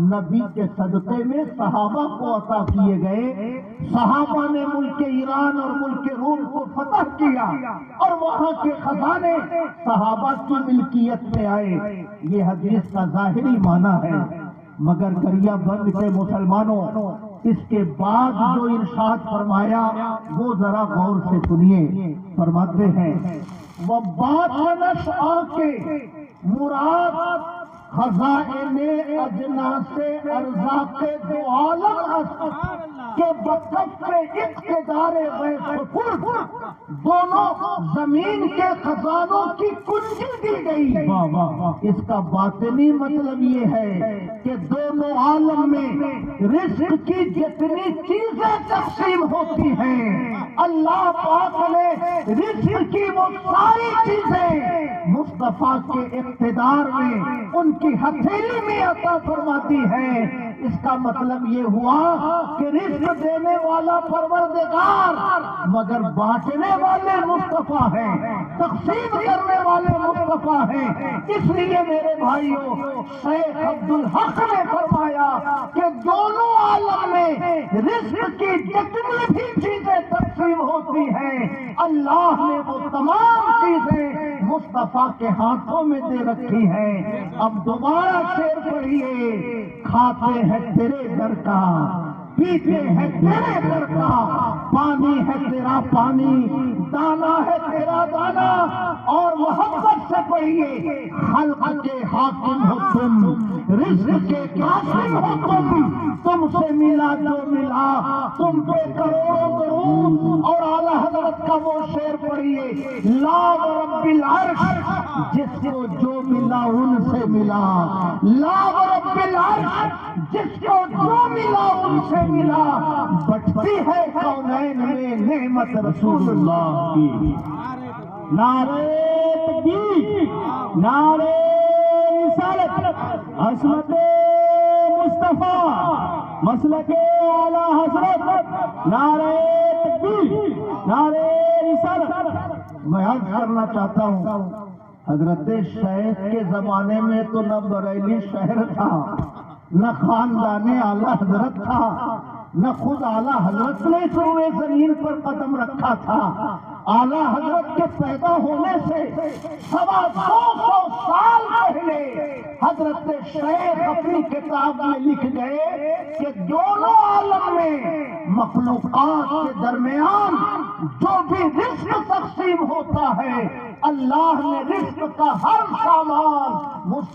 نبی کے صدقے میں صحابہ کو عطا کیے گئے۔ صحابہ نے ملک ایران اور ملک روم کو فتح کیا اور وہاں کے خزانے صحابہ کی ملکیت میں آئے۔ یہ حدیث کا ظاہری معنی ہے، مگر دریا بند کے مسلمانوں اس کے بعد جو ارشاد فرمایا وہ ذرا غور سے سنیے۔ فرماتے ہیں وَبَاطِنَ آنکھیں مراد خزائن اجناس ارزاق دو عالم است کے بکف اقتدار غیث دونوں زمین کے خزانوں کی کنجی دی گئی۔ اس کا باطنی مطلب یہ ہے کہ دونوں عالم میں رزق کی جتنی چیزیں تقسیم ہوتی ہیں اللہ پاک نے رزق کی وہ ساری چیزیں مصطفیٰ کے اقتدار میں ان کی ہتھیلی میں عطا فرماتی ہے۔ اس کا مطلب یہ ہوا کہ رزق دینے والا پروردگار مگر بانٹنے والے مصطفیٰ ہیں، تقسیم کرنے والے مصطفیٰ ہیں۔ اس لیے میرے بھائیوں شیخ عبدالحق نے فرمایا کہ دونوں عالم میں رزق کی جتنی بھی چیزیں تقسیم ہوتی ہیں اللہ نے وہ تمام چیزیں مصطفیٰ کے ہاتھوں میں دے رکھی ہیں۔ اب دوبارہ شعر پڑھیے کھاتے ہیں تیرے در کا، پیتے ہیں تیرے در کا، پانی ہے تیرا پانی، دانا ہے تیرا دانا، اور محبت سے پڑھیے خلق کے حاکم ہو تم، رزق کے قاسم ہو تم سے ملا جو ملا تم پہ کروڑوں درود۔ اور اعلیٰ حضرت کا وہ شعر پڑھیے لا رب العرش جس کو جو ملا ان سے ملا، لا رب العرش جس کو جو ملا ان سے ملا، بٹتی ہے کونین میں نعمت رسول اللہ کی۔ نعرہ تکبیر، نعرہ رسالت، عصمت مصطفیٰ، مسلک اعلیٰ حضرت، نعرہ تکبیر، نعرہ رسالت۔ میں عرض کرنا چاہتا ہوں حضرت شیخ کے زمانے میں تو نہ بریلی شہر تھا، نہ خاندان اعلیٰ حضرت تھا، نہ خود اعلیٰ حضرت نے سروے زمین پر قدم رکھا تھا۔ اعلیٰ حضرت کے پیدا ہونے سے 250 سال پہلے حضرت شیخ اپنی کتاب میں لکھ گئے کہ دونوں عالم میں مخلوقات کے درمیان جو بھی رزق تقسیم ہوتا ہے اللہ نے رزق کا ہر سامان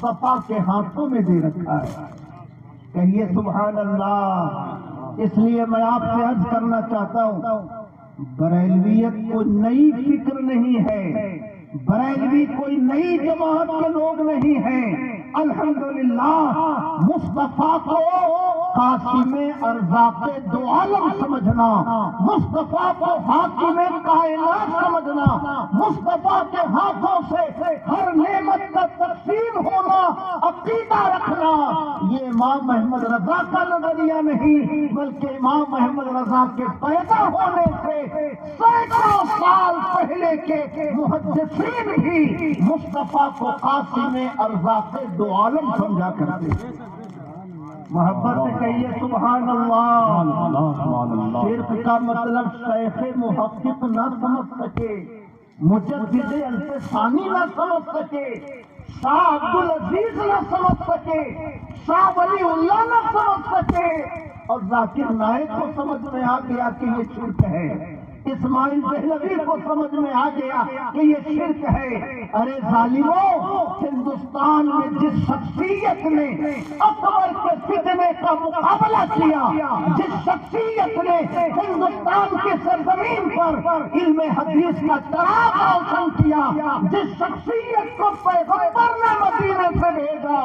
مصطفیٰ کے ہاتھوں میں دے رکھا ہے. کہیے سبحان اللہ. اس لیے میں آپ سے عرض کرنا چاہتا ہوں، بریلویت کوئی نئی فکر نہیں ہے، بریلوی کوئی نئی جماعت کے لوگ نہیں ہیں. الحمدللہ مصطفیٰ کو قاسم ارزاق دو عالم سمجھنا، مصطفیٰ کو حاکم کائنات سمجھنا، مصطفیٰ کے ہاتھوں سے ہر نعمت کا تقسیم ہونا عقیدہ رکھنا، یہ امام محمد رضا کا نظریہ نہیں، بلکہ امام محمد رضا کے پیدا ہونے سے سینکڑوں سال پہلے کے محدثین بھی مصطفیٰ کو قاسم ارزاق دو عالم سمجھا کرتے ہیں. محبت سے کہیے سبحان اللہ. شرک کا مطلب شیخ محقق نہ سمجھ سکے، مجدد الفسانی نہ سمجھ سکے، شاہ عبدالعزیز نہ سمجھ سکے، شاہ ولی اللہ نہ سمجھ سکے، اور ذاکر نائک کو سمجھ میں آ گیا کہ یہ شرک ہے، اسماعیل دہلوی کو سمجھ میں آ گیا کہ یہ شرک ہے. ارے ظالموں، ہندوستان میں جس شخصیت نے اکبر کے فتنے کا مقابلہ کیا، جس شخصیت نے ہندوستان کی سرزمین پر علم حدیث کا چراغ روشن کیا، جس شخصیت کو پیغمبر نے مدینے سے بھیجا،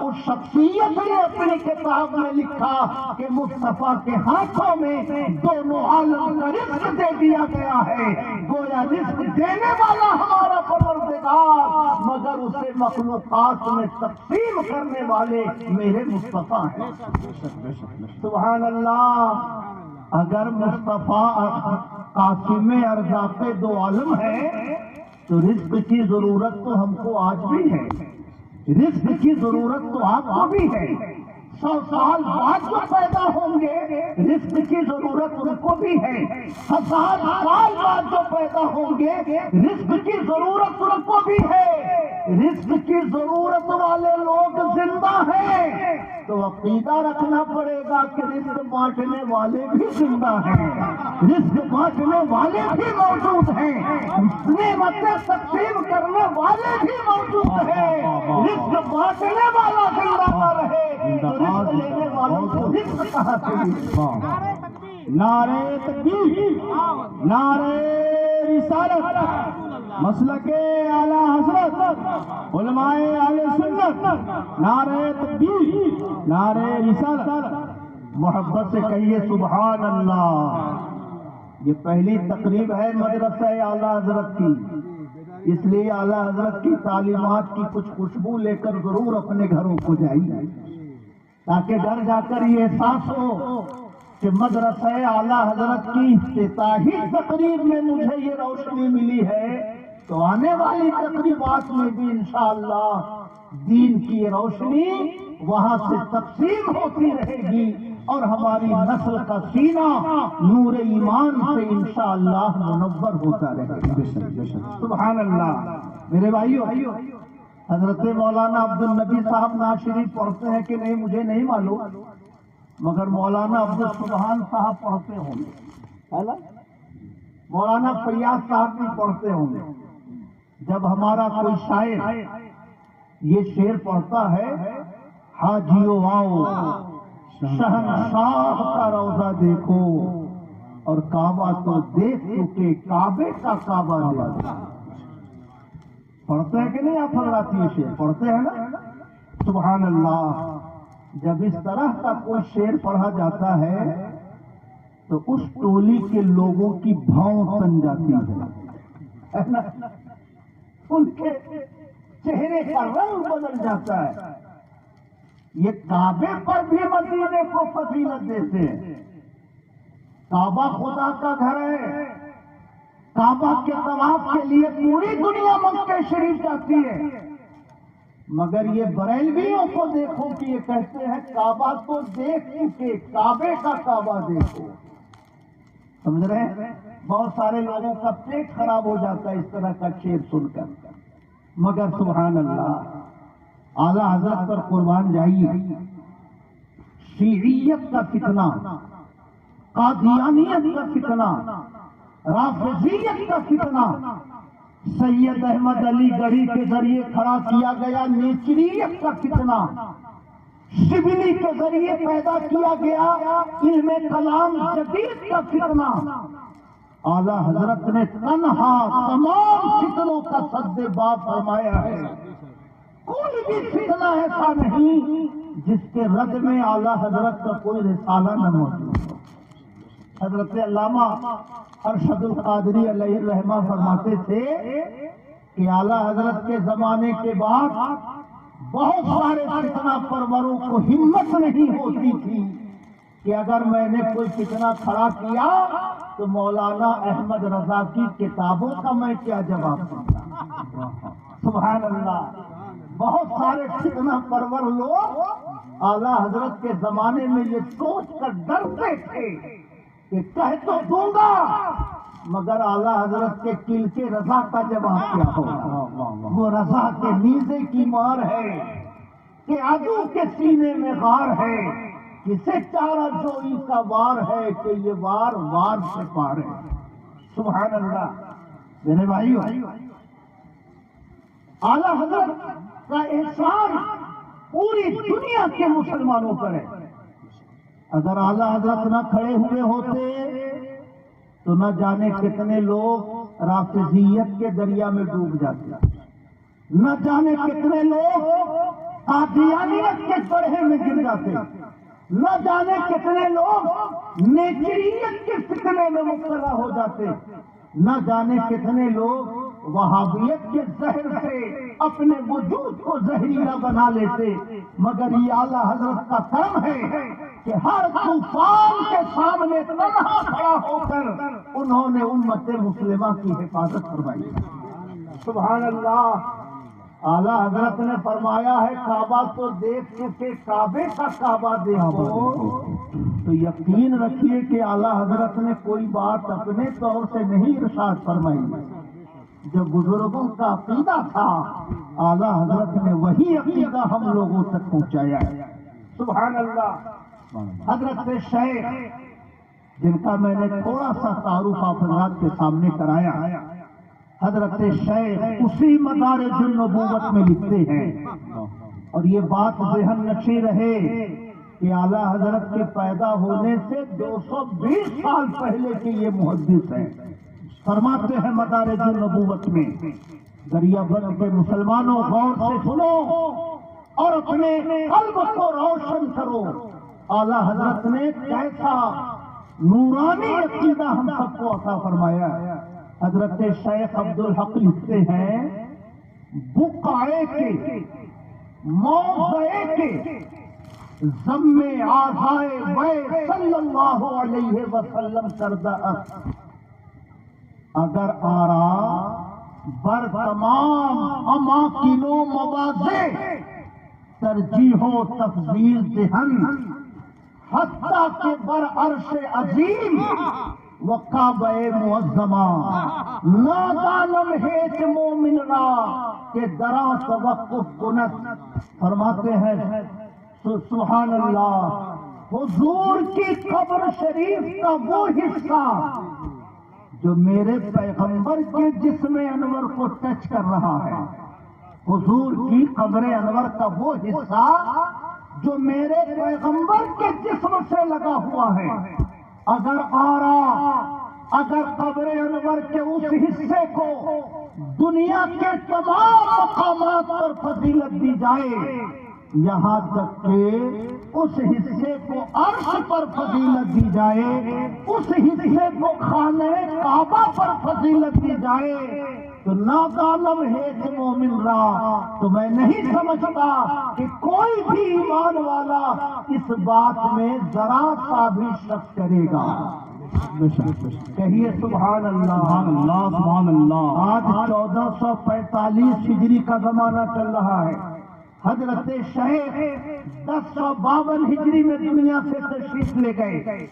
اس شخصیت نے اپنی کتاب میں لکھا کہ مصطفیٰ کے ہاتھوں میں دونوں عالم کا رزق دے دیا گیا ہے. گویا رزق دینے والا ہمارا پروردگار، مگر اسے مخلوقات میں تقسیم کرنے والے میرے مصطفیٰ ہیں. سبحان اللہ. اگر مصطفیٰ قاسم ارزاق دو عالم ہے تو رزق کی ضرورت تو ہم کو آج بھی ہے، رزق کی ضرورت تو آپ کو بھی ہے. 100 سال بعد جو پیدا ہوں گے رزق کی ضرورت ان کو بھی ہے، 1000 سال بعد جو پیدا ہوں گے رزق کی ضرورت ان کو بھی ہے. رزق کی ضرورت والے لوگ زندہ ہیں تو عقیدہ رکھنا پڑے گا کہ رزق بانٹنے والے بھی زندہ ہیں، رزق بانٹنے والے بھی موجود ہیں، نعمتیں تقسیم کرنے والے بھی موجود ہیں. رزق بانٹنے والا زندہ نہ رہے تو رزق لینے والوں کو رزق کہاں سے ملے؟ نعرہ تکبیر، نعرہ رسالت، مسلک اعلی حضرت، علماء اہل سنت، نعرہ تکبیر، نعرہ رسالت. محبت سے کہیے سبحان اللہ. یہ پہلی تقریب ہے مدرسہ اعلی حضرت کی، اس لیے اعلی حضرت کی تعلیمات کی کچھ خوشبو لے کر ضرور اپنے گھروں کو جائیے، تاکہ گھر جا کر یہ احساس ہو کہ مدرسہ اعلی حضرت کی افتتاحی تقریب میں مجھے یہ روشنی ملی ہے تو آنے والی تقریبات میں بھی انشاءاللہ دین کی روشنی وہاں سے تقسیم ہوتی رہے گی اور ہماری نسل کا سینہ نور ایمان سے انشاءاللہ منور ہوتا رہے گا. سبحان اللہ. میرے بھائیو، حضرت مولانا عبدالنبی صاحب ناشری پڑھتے ہیں کہ نہیں مجھے نہیں معلوم، مگر مولانا عبدالسبحان صاحب پڑھتے ہوں گے، مولانا فیاض صاحب بھی پڑھتے ہوں گے. جب ہمارا کوئی شاعر یہ شعر پڑھتا ہے، حاجیو آؤ شہنشاہ کا روضہ دیکھو اور کعبہ تو دیکھ چکے کعبے کا کعبہ دیکھو. پڑھتے ہیں کہ نہیں آپ حضرات یہ شعر پڑھتے ہیں نا؟ سبحان اللہ. جب اس طرح کا کوئی شعر پڑھا جاتا ہے تو اس ٹولی کے لوگوں کی بھاؤں تن جاتی ہے نا؟ ان کے چہرے کا رنگ بدل جاتا ہے. یہ کعبے پر بھی مدینے کو فضیلت دیتے ہیں. کعبہ خدا کا گھر ہے، کعبہ کے طواف کے لیے پوری دنیا مکہ شریف جاتی ہے، مگر یہ بریلویوں کو دیکھو کہ یہ کہتے ہیں کعبہ تو دیکھ چکے کعبے کا کعبہ دیکھو. سمجھ رہے ہیں؟ بہت سارے لوگوں کا پیٹ خراب ہو جاتا ہے اس طرح کا شعر سن کر. مگر سبحان اللہ، اعلیٰ حضرت پر قربان جائیے. شیعیت کا فتنہ، قادیانیت کا فتنہ، رافضیت کا فتنہ سید احمد علی گڑھی کے ذریعے کھڑا کیا گیا نیچریت کا فتنہ، شبلی کے ذریعے پیدا کیا گیا علم کلام جدید کا فتنہ، اعلی حضرت نے تنہا تمام فتنوں کا سد باب فرمایا ہے۔ کوئی بھی فتنہ ایسا نہیں جس کے رد میں اعلی حضرت کا کوئی رسالہ نہ موجود ہو۔ حضرت علامہ ارشد القادری علیہ الرحمہ فرماتے تھے کہ اعلی حضرت کے زمانے کے بعد بہت سارے فتنہ پروروں کو ہمت نہیں ہوتی تھی کہ اگر میں نے کوئی فتنہ کھڑا کیا تو مولانا احمد رضا کی کتابوں کا میں کیا جواب دوں؟ سبحان اللہ۔ بہت سارے فتنہ پرور لوگ اعلی حضرت کے زمانے میں یہ سوچ کر ڈرتے تھے کہ کہہ تو دوں گا مگر اعلی حضرت کے کل کے رضا کا جواب کیا ہوگا؟ وہ رضا کے نیزے کی مار ہے کہ عدو کے سینے میں غار ہے، کسے چارہ جوئی کا وار ہے کہ یہ وار وار سے پار ہے۔ سبحان اللہ۔ میرے بھائیو، اعلی حضرت کا احسان پوری دنیا کے مسلمانوں پر ہے۔ اگر اعلی حضرت نہ کھڑے ہوئے ہوتے تو نہ جانے کتنے لوگ رافضیت کے دریا میں ڈوب جاتے، نہ جانے کتنے لوگ قادیانیت کے گڑھے میں گر جاتے، نہ جانے کتنے لوگ نیچریت کے فتنے میں مبتلا ہو جاتے، نہ جانے کتنے لوگ وہابیت کے زہر سے اپنے وجود کو زہریلا بنا لیتے، مگر یہ اعلی حضرت کا کرم ہے کہ ہر طوفان کے سامنے تنہا کھڑا ہو کر انہوں نے امت مسلمہ کی حفاظت فرمائی۔ سبحان اللہ۔ اعلی حضرت نے فرمایا ہے کعبہ تو دیکھ چکے، کعبے کا کعبہ دیکھو، تو یقین رکھیے کہ اعلی حضرت نے کوئی بات اپنے طور سے نہیں ارشاد فرمائی، جو بزرگوں کا عقیدہ تھا اعلی حضرت نے وہی عقیدہ ہم لوگوں تک پہنچایا ہے۔ سبحان اللہ۔ حضرت شیخ جن کا میں نے تھوڑا سا تعارف آپ حضرات کے سامنے کرایا، حضرت شیخ اسی مدارج النبوت میں لکھتے ہیں، اور یہ بات ذہن نشیں رہے کہ اعلی حضرت کے پیدا ہونے سے 220 سال پہلے کے یہ محدث ہیں۔ فرماتے ہیں مدارج النبوت میں، دریا بند کے مسلمانوں غور سے سنو اور اپنے قلب کو روشن کرو، اعلی حضرت نے کیسا نورانی عقیدہ ہم سب کو عطا فرمایا۔ حضرت شیخ عبدالحق لکھتے ہیں، بقعے کے موضع کے ضم آزائے وے صلی اللہ علیہ وسلم کردہ اگر آرا بر تمام اماکن و مواضع ترجیح و تفضیل دہن حتیٰ کہ بر عرش عظیم و کعبہ معظمہ نادانم ہیچ مومن را کہ درا توقف کنت۔ فرماتے ہیں سبحان اللہ، حضور کی قبر شریف کا وہ حصہ جو میرے پیغمبر کے جسم انور کو ٹچ کر رہا ہے، حضور کی قبر انور کا وہ حصہ جو میرے پیغمبر کے جسم سے لگا ہوا ہے، اگر قبر انور کے اس حصے کو دنیا کے تمام مقامات پر فضیلت دی جائے، یہاں تک کہ اس حصے کو عرش پر فضیلت دی جائے، اس حصے کو خانہ کعبہ پر فضیلت دی جائے، تو نادانم ہے کہ مومن را، تو میں نہیں سمجھتا کہ کوئی بھی ایمان والا اس بات میں ذرا سا بھی شک کرے گا۔ کہیے سبحان اللہ، سبحان اللہ، سبحان اللہ۔ آج 1445 ہجری کا زمانہ چل رہا ہے، حضرت شیخ 1052 ہجری میں دنیا سے تشریف لے گئے،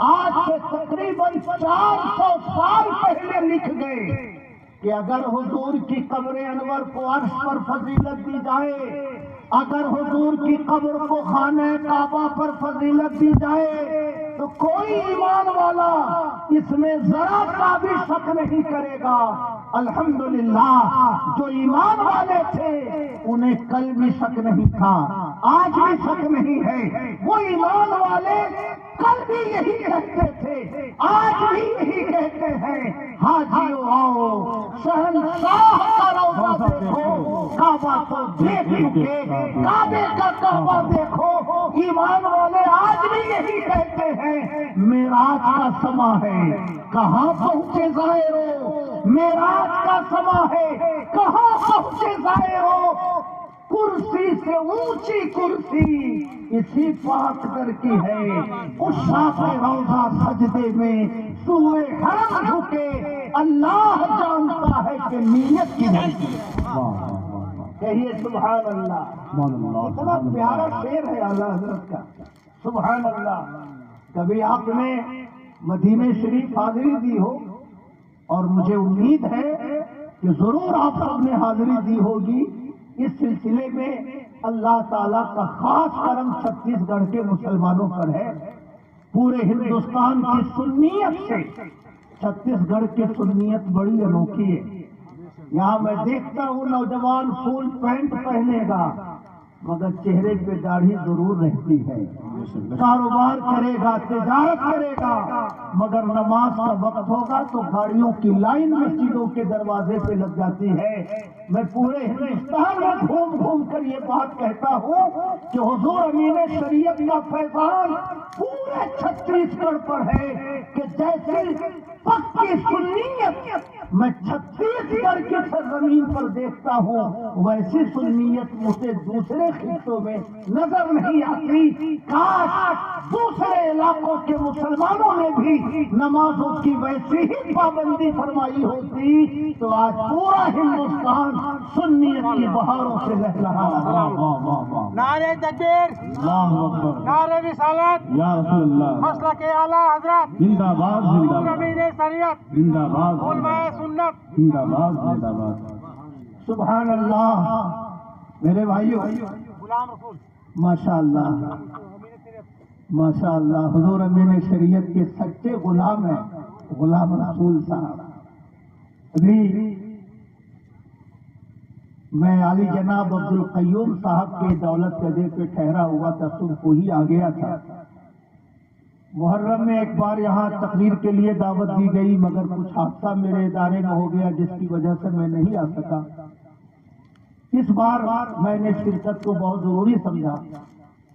آج سے تقریباً 400 سال پہلے لکھ گئے کہ اگر حضور کی قبر انور کو عرش پر فضیلت دی جائے، اگر حضور کی قبر کو خانہ کعبہ پر فضیلت دی جائے، تو کوئی ایمان والا اس میں ذرا سا بھی شک نہیں کرے گا الحمدللہ جو ایمان والے تھے انہیں کل بھی شک نہیں تھا، آج بھی شک نہیں ہے۔ وہ ایمان والے کل بھی یہی کہتے تھے، آج بھی یہی کہتے ہیں، حاجیو آؤ شہنشاہ کا روضہ دیکھو، کعبہ تو دیکھ چکے، کعبے کا کعبہ دیکھو۔ ایمان والے آج بھی یہی کہتے ہیں، معراج کا سما ہے، کہاں پہنچے زائرو، معراج کا سما ہے، کہاں پہنچے زائرو۔ کرسی سے اونچی کرسی اسی پاک در کی ہے، اس شاخ روضہ سجدے میں سوئے حرم جھکے، اللہ جانتا ہے کہ نیت کی ہے۔ کہیے سبحان اللہ، اتنا پیارا شعر ہے اعلیٰ حضرت کا، سبحان اللہ۔ کبھی آپ نے مدینہ شریف حاضری دی ہو، اور مجھے امید ہے کہ ضرور آپ سب نے حاضری دی ہوگی، اس سلسلے میں اللہ تعالیٰ کا خاص کرم چھتیس گڑھ کے مسلمانوں پر ہے۔ پورے ہندوستان کی سنیت سے چھتیس گڑھ کی سنیت بڑی انوکھی ہے۔ یہاں میں دیکھتا ہوں نوجوان فل پینٹ پہنے گا مگر چہرے پہ داڑھی ضرور رہتی ہے، کاروبار کرے گا، تجارت کرے گا، مگر نماز کا وقت ہوگا تو گاڑیوں کی لائن مسجدوں کے دروازے پہ لگ جاتی ہے۔ میں پورے ہندوستان میں گھوم گھوم کر یہ بات کہتا ہوں کہ حضور امین شریعت کا فیضان پورے چھتیس گڑھ پر ہے کہ جیسی پکی سنیت میں چھتیس گڑھ کی سرزمین پر دیکھتا ہوں، ویسی سنیت مجھے دوسرے خطوں میں نظر نہیں آتی۔ کاش دوسرے علاقوں کے مسلمانوں نے بھی نمازوں کی ویسی ہی پابندی فرمائی ہوتی تو آج پورا ہندوستان سنیت کی بہاروں سے لہلہا رہا۔ نعرہ تکبیر، نعرہ رسالت، یا رسول اللہ، مسلک اعلیٰ حضرت، زندہ باد، زندہ باد، امین شریعت، زندہ باد، علماء سنت، زندہ باد، زندہ باد۔ سبحان اللہ میرے بھائیو، غلام رسول، ماشاء اللہ ماشاء اللہ، حضور امین شریعت کے سچے غلام ہیں غلام رسول صاحب۔ ابھی میں علی جناب عبدالقیوم صاحب کے دولت قدے پہ ٹھہرا ہوا تھا، صبح کو ہی آ گیا تھا۔ محرم میں ایک بار یہاں تقریر کے لیے دعوت دی گئی مگر کچھ حادثہ میرے ادارے میں ہو گیا جس کی وجہ سے میں نہیں آ سکا۔ اس بار میں نے شرکت کو بہت ضروری سمجھا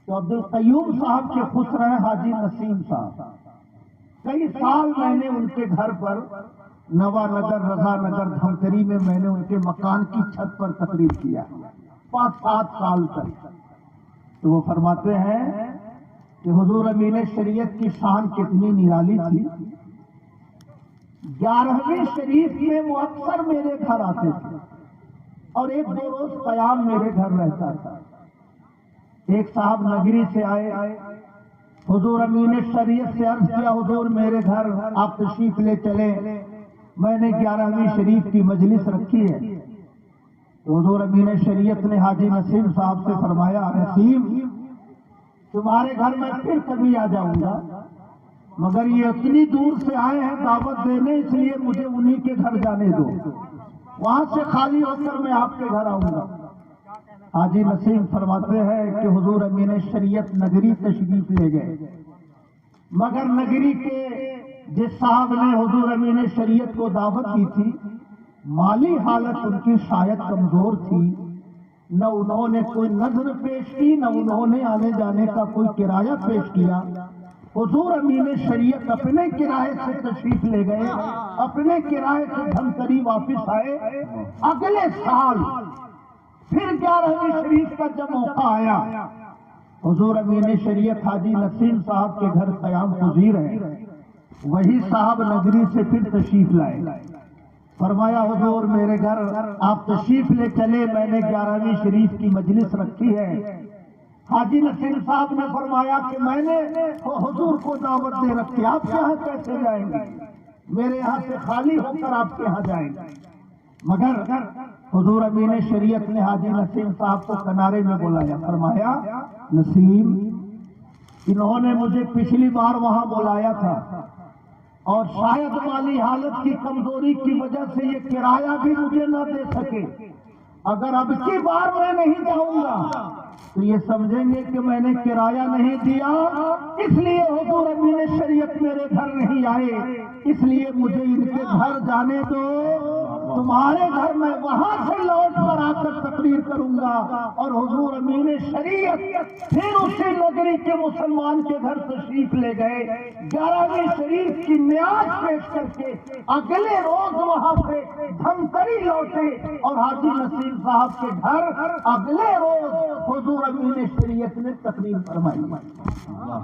تو عبدالقیوم صاحب کے خسرہ حاجی نسیم صاحب، کئی سال میں نے ان کے گھر پر نوا نگر، رضا نگر، دھمتری میں میں نے ان کے مکان کی چھت پر تقریر کیا 5-7 سال تک۔ تو وہ فرماتے ہیں کہ حضور امین شریعت کی شان کتنی نرالی تھی۔ 11ویں شریف میں وہ اکثر میرے گھر آتے تھے اور 1-2 روز قیام میرے گھر رہتا تھا۔ ایک صاحب نگری سے آئے، حضور امین شریعت سے عرض کیا حضور میرے گھر آپ تشریف لے چلے، میں نے 11ویں شریف کی مجلس رکھی ہے۔ تو حضور امین شریعت نے حاجی نسیم صاحب سے فرمایا نسیم تمہارے گھر میں پھر کبھی آ جاؤں گا، مگر یہ اتنی دور سے آئے ہیں دعوت دینے، اس لیے مجھے انہی کے گھر جانے دو، وہاں سے خالی ہو کر میں آپ کے گھر آؤں گا۔ حاجی نسیم فرماتے ہیں کہ حضور امین شریعت نگری تشریف لے گئے، مگر نگری کے جس صاحب نے حضور امین شریعت کو دعوت دی تھی مالی حالت ان کی شاید کمزور تھی، نہ انہوں نے کوئی نظر پیش کی، نہ انہوں نے آنے جانے کا کوئی کرایہ پیش کیا۔ حضور امین شریعت اپنے کرائے سے تشریف لے گئے، اپنے کرائے سے دھمتری واپس آئے۔ اگلے سال پھر 11ویں شریف کا جب موقع آیا، حضور امین شریعت حاجی نسیم صاحب کے گھر قیام پذیر ہے، وہی صاحب نگری سے پھر تشریف لائے۔ فرمایا حضور میرے گھر آپ تشریف لے چلے، میں نے 11ویں شریف کی مجلس رکھی ہے۔ حاجی نسیم صاحب نے فرمایا کہ میں نے حضور کو دعوت دے رکھی، آپ کے یہاں کیسے جائیں گے، میرے یہاں سے خالی ہو کر آپ کے یہاں جائیں گے۔ مگر حضور امین شریعت نے حاجی نسیم صاحب کو کنارے میں بلایا، فرمایا نسیم انہوں نے مجھے پچھلی بار وہاں بلایا تھا اور شاید مالی حالت کی کمزوری کی وجہ سے یہ کرایہ بھی مجھے نہ دے سکے. اگر اب کی بار میں نہیں جاؤں گا تو یہ سمجھیں گے کہ میں نے کرایہ نہیں دیا، اس لیے حضور امین شریعت میرے گھر نہیں آئے، اس لیے مجھے ان کے گھر جانے دو. تمہارے گھر میں وہاں سے لوٹ کر آ کر تقریر کروں گا. اور حضور امین شریعت پھر اسی نگری کے مسلمان کے گھر تشریف لے گئے. 11ویں شریف کی نیاز پیش کر کے اگلے روز وہاں سے دھمتری لوٹے اور حاجی نصیر صاحب کے گھر اگلے روز حضور امین شریعت نے تقریر فرمائی.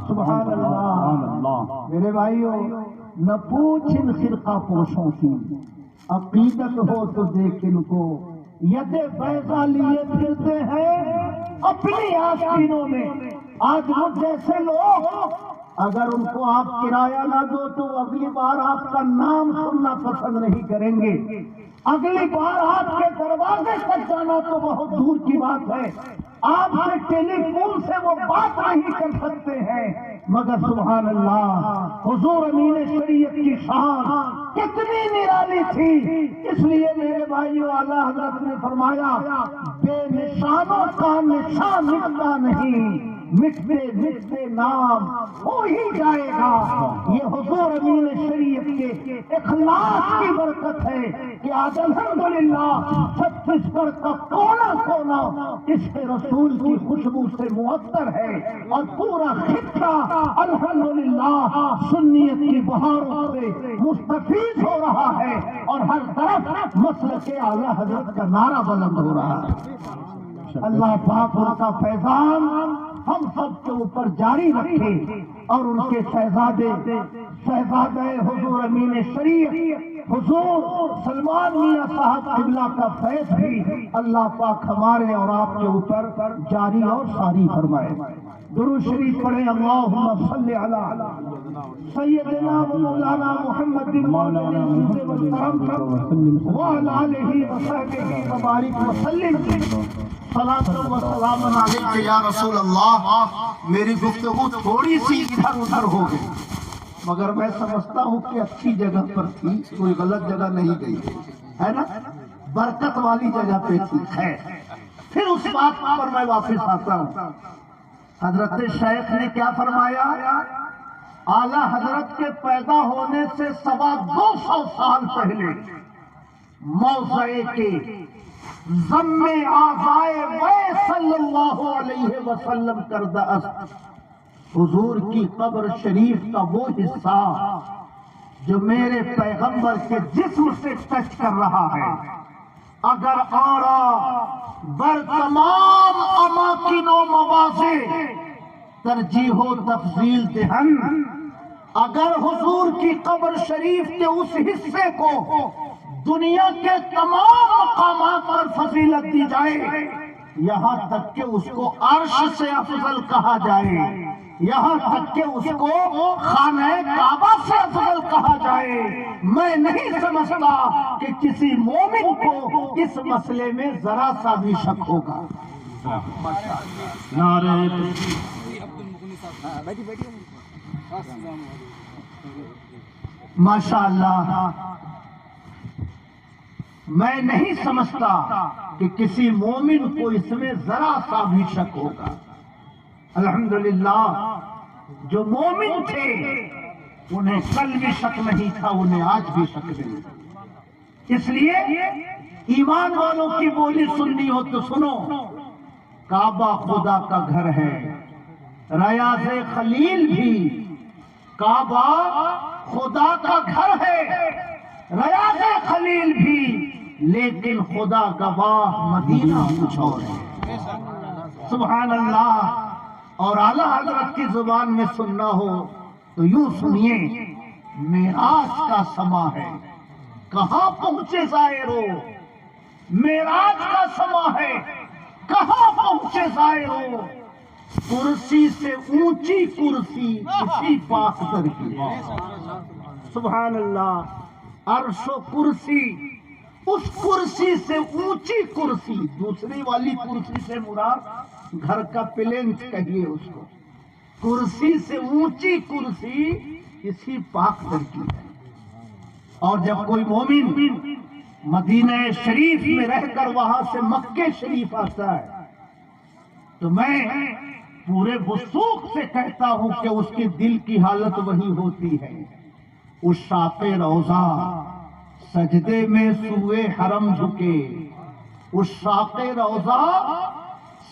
سبحان اللہ. میرے بھائیو، نہ پوچھ ان خرقہ پوشوں کی، عقیدت ہو تو دیکھ ان کو، ید بیضا لیے پھرتے ہیں اپنی آستینوں میں. آج وہ جیسے لوگ اگر ان کو آپ کرایہ نہ دو تو اگلی بار آپ کا نام سننا پسند نہیں کریں گے، اگلی بار آپ کے دروازے تک جانا تو بہت دور کی بات ہے، آپ سے ٹیلی فون سے وہ بات نہیں کر سکتے ہیں. مگر سبحان اللہ، حضور امین شریعت کی شان کتنی نرالی تھی. اس لیے میرے بھائیو، اعلیٰ حضرت نے فرمایا بے نشانوں کا نشان مٹتا نہیں، مٹتے مٹتے نام ہو ہی جائے گا. یہ حضور امین شریعت کے اخلاص کی برکت ہے کہ آج الحمدللہ چھتیس گڑھ کا کونا کونا اس کے رسول کی خوشبو سے معطر ہے، اور پورا خطہ الحمدللہ سنیت کی بہاروں سے مستفید ہو رہا ہے، اور ہر طرف مسلک اعلیٰ حضرت کا نعرہ بلند ہو رہا ہے. اللہ پاک ان کا فیضان ہم سب کے اوپر جاری رکھے، اور ان کے شہزادے حضور امین شریعت حضور سلمان میاں صاحب قبلہ کا فیض بھی اللہ پاک ہمارے اور آپ کے اوپر جاری اور ساری فرمائے. درود شریف پڑھیں. اللہم صلی علی سیدنا و مولانا محمد وعلی آلہ وصحبہ وبارک وسلم. صلاۃ و سلام علیک یا رسول اللہ. میری گفتگو تھوڑی سی ادھر ادھر ہو گئی، مگر میں سمجھتا ہوں کہ اچھی جگہ پر تھی، کوئی غلط جگہ نہیں گئی ہے نا، برکت والی جگہ پہ تھی. خیر، پھر اس بات پر میں واپس آتا ہوں. حضرت شیخ نے کیا فرمایا؟ اعلیٰ حضرت کے پیدا ہونے سے 250 سال پہلے موضع کے ضم آزائے وے صلی اللہ علیہ وسلم کردہ است، حضور کی قبر شریف کا وہ حصہ جو میرے پیغمبر کے جسم سے ٹچ کر رہا ہے، اگر آرا بر تمام اماکن و مواضع ترجیح و تفضیل دہن، اگر حضور کی قبر شریف کے اس حصے کو دنیا کے تمام مقامات پر فضیلت دی جائے، یہاں تک کہ اس کو عرش سے افضل کہا جائے، یہاں تک کہ اس کو خانہ کعبہ سے افضل کہا جائے، میں نہیں سمجھتا کہ کسی مومن کو اس مسئلے میں ذرا سا بھی شک ہوگا. نعرہ ماشاءاللہ، میں نہیں سمجھتا کہ کسی مومن کو اس میں ذرا سا بھی شک ہوگا. الحمدللہ، جو مومن تھے انہیں کل بھی شک نہیں تھا، انہیں آج بھی شک نہیں. اس لیے ایمان والوں کی بولی سننی ہو تو سنو. کعبہ خدا کا گھر ہے، ریاض خلیل بھی کعبہ خدا کا گھر ہے، ریاض خلیل بھی، لیکن خدا گواہ مدینہ کچھ اور ہے. سبحان اللہ. اور اعلیٰ حضرت کی زبان میں سننا ہو تو یوں سنیے، معراج کا سما ہے، کہاں پہنچے زائرو، معراج کا سما ہے، کہاں پہنچے زائرو، کرسی سے اونچی کرسی اسی پاک در کی. سبحان اللہ. عرش و کرسی، اس کرسی سے اونچی کرسی، دوسری والی کرسی سے مراد گھر کا پلینٹ کہیے اس کو، کرسی سے اونچی کرسی اسی پاک در کی ہے. اور جب کوئی مومن مدینہ شریف میں رہ کر وہاں سے مکہ شریف آتا ہے تو میں پورے وثوق سے کہتا ہوں کہ اس کے دل کی حالت وہی ہوتی ہے. اس شاق روضہ سجدے میں سوئے حرم جھکے، اس شاق روضہ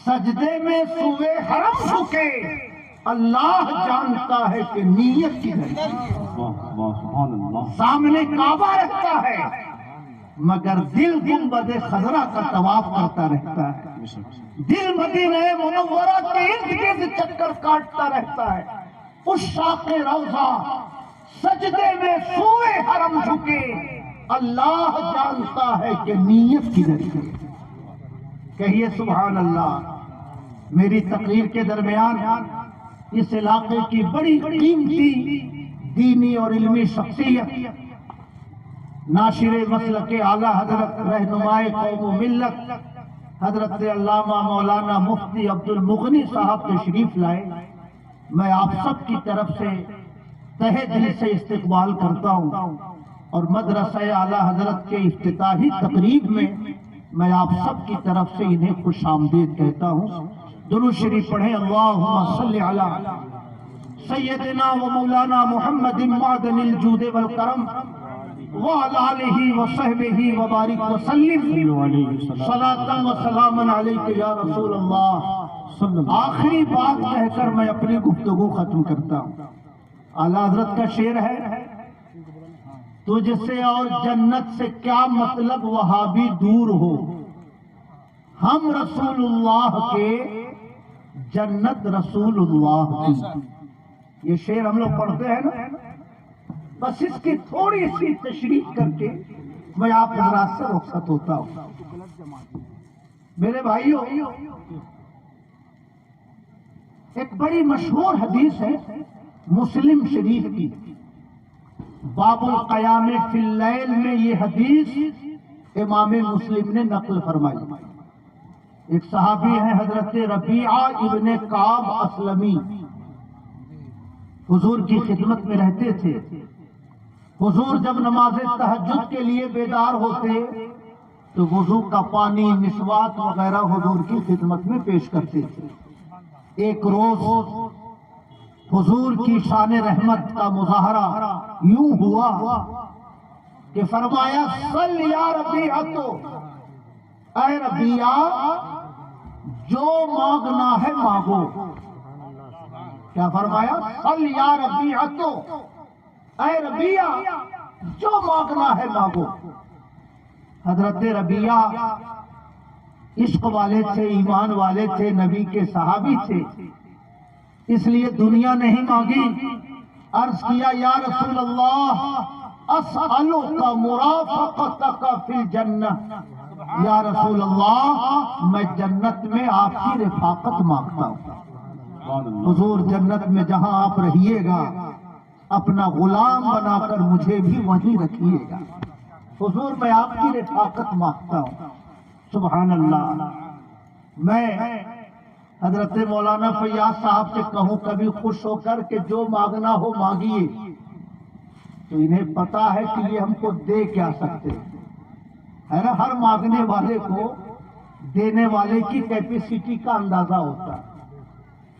سجدے میں سوئے حرم جھکے، اللہ جانتا ہے کہ نیت کی سامنے کعبہ رہتا ہے مگر دل گنبد خضرا کا طواف کرتا رہتا ہے، دل مدینہ منورہ کے ارد گرد چکر کاٹتا رہتا ہے. اس شاق روضہ سجدے میں سوئے حرم جھکے، اللہ جانتا ہے کہ نیت کدھر ہے. کہیے سبحان اللہ. میری تقریر کے درمیان اس علاقے کی بڑی قیمتی دینی اور علمی شخصیت ناشر مسلک اعلیٰ حضرت رہنمائے قوم و ملت حضرت علامہ مولانا مفتی عبد المغنی صاحب تشریف لائے. میں آپ سب کی طرف سے تہہ دل سے استقبال کرتا ہوں اور مدرسہ اعلیٰ حضرت کے افتتاحی تقریب میں آپ سب کی طرف سے انہیں خوش آمدید کہتا ہوں. درود شریف پڑھیں. اللہم صلی علی سیدنا و مولانا محمد معدن الجود والکرم وعلی آلہ وصحبہ وبارک وسلم صلاۃ و سلام علیک یا رسول اللہ. آخری بات کہہ کر میں اپنی گفتگو ختم کرتا ہوں. اعلیٰ حضرت کا شعر ہے، تجھ سے اور جنت سے کیا مطلب وہابی دور ہو، ہم رسول اللہ کے جنت رسول اللہ کی. یہ شعر ہم لوگ پڑھتے ہیں نا، بس اس کی تھوڑی سی تشریح کر کے میں آپ حضرات سے رخصت ہوتا ہوں. میرے بھائیوں، ایک بڑی مشہور حدیث ہے مسلم شریف کی، باب القیام فی اللیل میں یہ حدیث امام مسلم نے نقل فرمائی. ایک صحابی ہیں حضرت ربیعہ ابن کعب اسلمی، حضور کی خدمت میں رہتے تھے. حضور جب نماز تہجد کے لیے بیدار ہوتے تو وضو کا پانی، مسواک وغیرہ حضور کی خدمت میں پیش کرتے تھے. ایک روز حضور کی شان رحمت کا مظاہرہ یوں ہوا کہ فرمایا صل یا ربیعہ، اے ربیعہ جو مانگنا ہے مانگو. کیا فرمایا؟ صل یا ربیعہ، اے ربیعہ جو مانگنا ہے مانگو. حضرت ربیعہ عشق والے تھے، ایمان والے تھے، نبی کے صحابی تھے، اس لیے دنیا نہیں مانگی. عرض کیا یا رسول اللہ اسألک مرافقتک فی الجنہ، یا رسول اللہ میں جنت میں آپ کی رفاقت مانگتا ہوں. حضور جنت میں جہاں آپ رہیے گا اپنا غلام بنا کر مجھے بھی وہیں رکھیے گا. حضور میں آپ کی رفاقت مانگتا ہوں. سبحان اللہ. میں حضرت مولانا فیاض صاحب سے کہوں کبھی خوش ہو کر کہ جو مانگنا ہو مانگیے، تو انہیں پتا ہے کہ یہ ہم کو دے کیا سکتے ہے نا. ہر مانگنے والے کو دینے والے کی کیپیسٹی کا اندازہ ہوتا ہے.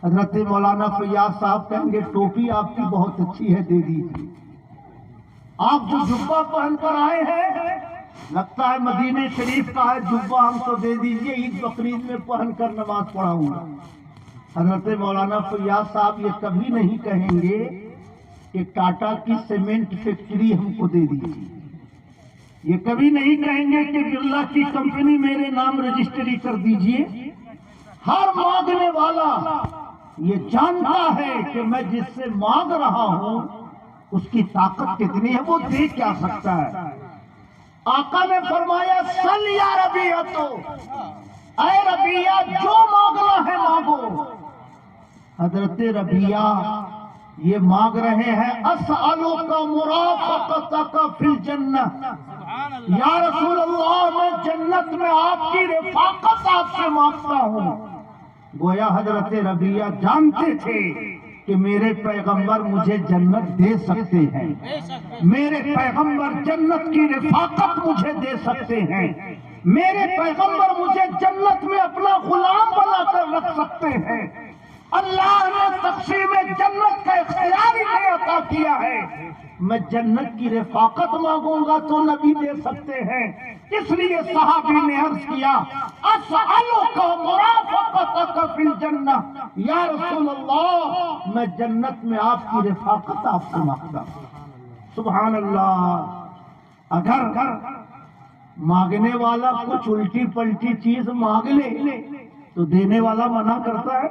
حضرت مولانا فیاض صاحب کہیں گے ٹوپی آپ کی بہت اچھی ہے، دے دیجیے. آپ جو جبہ پہن کر آئے ہیں لگتا ہے مدینہ شریف کا ہے، جبہ ہم کو دے دیجیے، عید بقرعید میں پہن کر نماز پڑھاؤں گا. حضرت مولانا فیاض صاحب یہ کبھی نہیں کہیں گے کہ ٹاٹا کی سیمنٹ فیکٹری ہم کو دے دیجیے. یہ کبھی نہیں کہیں گے کہ برلا کی کمپنی میرے نام رجسٹری کر دیجیے. ہر مانگنے والا یہ جانتا ہے کہ میں جس سے مانگ رہا ہوں اس کی طاقت کتنی ہے، وہ دے کیا سکتا ہے. آقا نے فرمایا صل یا ربیعہ، اے ربیعہ جو مانگنا ہے مانگو. حضرت ربیعہ یہ مانگ رہے ہیں اسألک مرافقتک فی الجنہ، یا رسول اللہ میں جنت میں آپ کی رفاقت آپ سے مانگتا ہوں. گویا حضرت ربیعہ جانتے تھے کہ میرے پیغمبر مجھے جنت دے سکتے ہیں، میرے پیغمبر جنت کی رفاقت مجھے دے سکتے ہیں، میرے پیغمبر مجھے جنت میں اپنا غلام بنا کر رکھ سکتے ہیں۔ اللہ نے تقسیم جنت کا اختیار ہی نہیں عطا کیا ہے۔ میں جنت کی رفاقت مانگوں گا تو نبی دے سکتے ہیں، اس لیے صحابی نے عرض کیا اسألک مرافقتک فی الجنہ، یا رسول اللہ میں جنت میں آپ کی رفاقت آپ سے مانگتا ہوں۔ سبحان اللہ۔ اگر مانگنے والا کچھ الٹی پلٹی چیز مانگ لے تو دینے والا منع کرتا ہے۔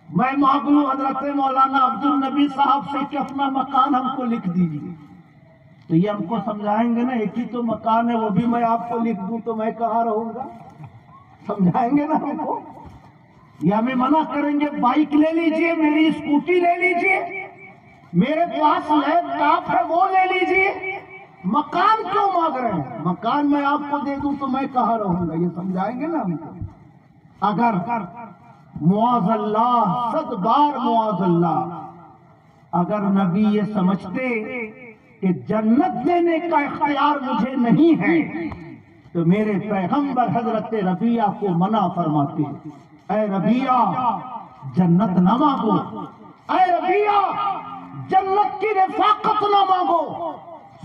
میں مانگ لوں حضرت مولانا عبد النبی صاحب سے کہ اپنا مکان ہم کو لکھ دیجیے، تو یہ ہم کو سمجھائیں گے نا، ایک ہی تو مکان ہے وہ بھی میں آپ کو لکھ دوں تو میں کہاں رہوں گا؟ سمجھائیں گے نا ہم کو؟ یا ہمیں منع کریں گے بائک لے لیجئے، میری اسکوٹی لے لیجئے، میرے پاس لیپ ٹاپ ہے وہ لے لیجئے، مکان کیوں مانگ رہے ہیں؟ مکان میں آپ کو دے دوں تو میں کہاں رہوں گا؟ یہ سمجھائیں گے نا ہم کو؟ اگر معاذ اللہ، صد بار معاذ اللہ، اگر نبی یہ سمجھتے کہ جنت دینے کا اختیار مجھے نہیں ہے تو میرے پیغمبر حضرت ربیعہ کو منع فرماتے، اے ربیعہ جنت نہ مانگو، اے ربیعہ جنت کی رفاقت نہ مانگو،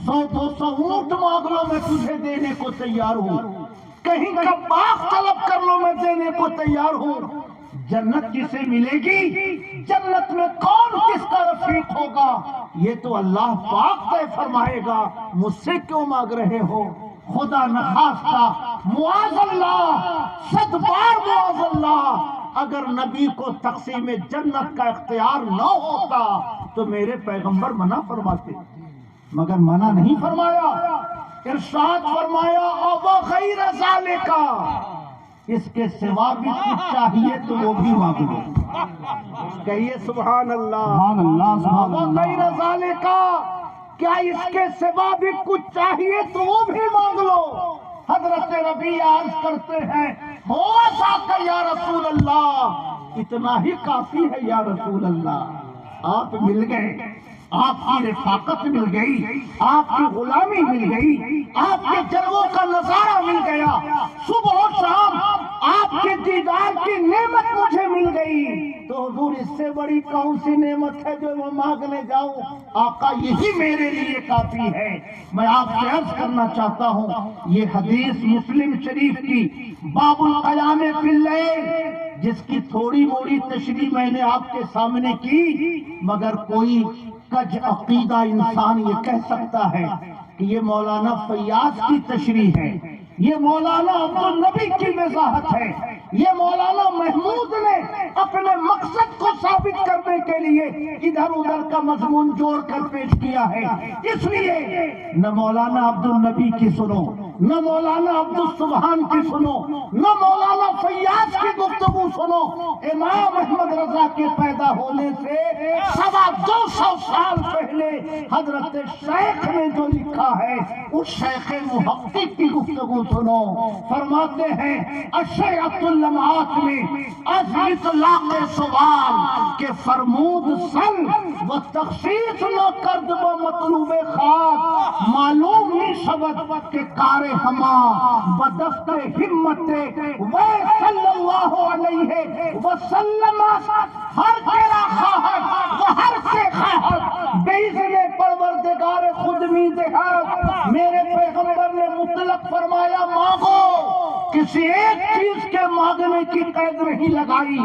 100-200 اونٹ مانگ لو میں تجھے دینے کو تیار ہوں، کہیں کا باغ طلب کر لو میں دینے کو تیار ہوں، جنت کسے ملے گی؟ جنت میں کون کس کا رفیق ہوگا یہ تو اللہ پاک طے فرمائے گا، مجھ سے کیوں مانگ رہے ہو؟ خدا نخواستہ، معاذ اللہ، صد بار معاذ اللہ، اگر نبی کو تقسیم جنت کا اختیار نہ ہوتا تو میرے پیغمبر منع فرماتے، مگر منع نہیں فرمایا، ارشاد فرمایا وغیر ذالک، اس کے سوا بھی کچھ چاہیے تو وہ بھی مانگ لو۔ کہیے سبحان اللہ۔ وغیر ذالک، کیا اس کے سوا بھی کچھ چاہیے تو وہ بھی مانگ لو۔ حضرت ربیعہ عرض کرتے ہیں ہو ذاک یا رسول اللہ، اتنا ہی کافی ہے یا رسول اللہ، آپ مل گئے، آپ کی رفاقت مل گئی، آپ کی غلامی مل گئی، آپ کے جلووں کا نظارہ مل گیا، صبح و شام آپ کے دیدار کی نعمت مجھے مل گئی، تو حضور اس سے بڑی کون سی نعمت ہے جو میں مانگنے جاؤں؟ آقا یہی میرے لیے کافی ہے۔ میں آپ سے عرض کرنا چاہتا ہوں، یہ حدیث مسلم شریف کی باب القیام فی اللیل، جس کی تھوڑی موڑی تشریح میں نے آپ کے سامنے کی، مگر کوئی کج عقیدہ انسان یہ کہہ سکتا ہے کہ یہ مولانا فیاض کی تشریح ہے، یہ مولانا عبد النبی کی وضاحت ہے، یہ مولانا محمود نے اپنے مقصد کو ثابت کرنے کے لیے ادھر ادھر کا مضمون جوڑ کر پیش کیا ہے۔ اس لیے نہ مولانا عبد النبی کی سنو، نہ مولانا عبد السبحان کی سنو، نہ مولانا فیاض کی گفتگو سنو، امام احمد رضا کے پیدا ہونے سے 250 سال پہلے حضرت شیخ نے جو لکھا ہے اس شیخ محقق کی گفتگو سنو۔ فرماتے ہیں اشیعۃ اللمعات میں از اطلاق سوال کہ فرمود سن و تخصیص نہ کرد با مطلوب خاص، معلوم ہی شود کہ کار ہما بدفتر ہمت وہ صلی اللہ علیہ وسلم ہر تیرا خواہد و ہر سے خواہد بیزن پروردگار خود می دہد۔ میرے پیغمبر نے مطلق فرمایا مانگو، کسی ایک چیز کے مانگنے کی قید نہیں لگائی،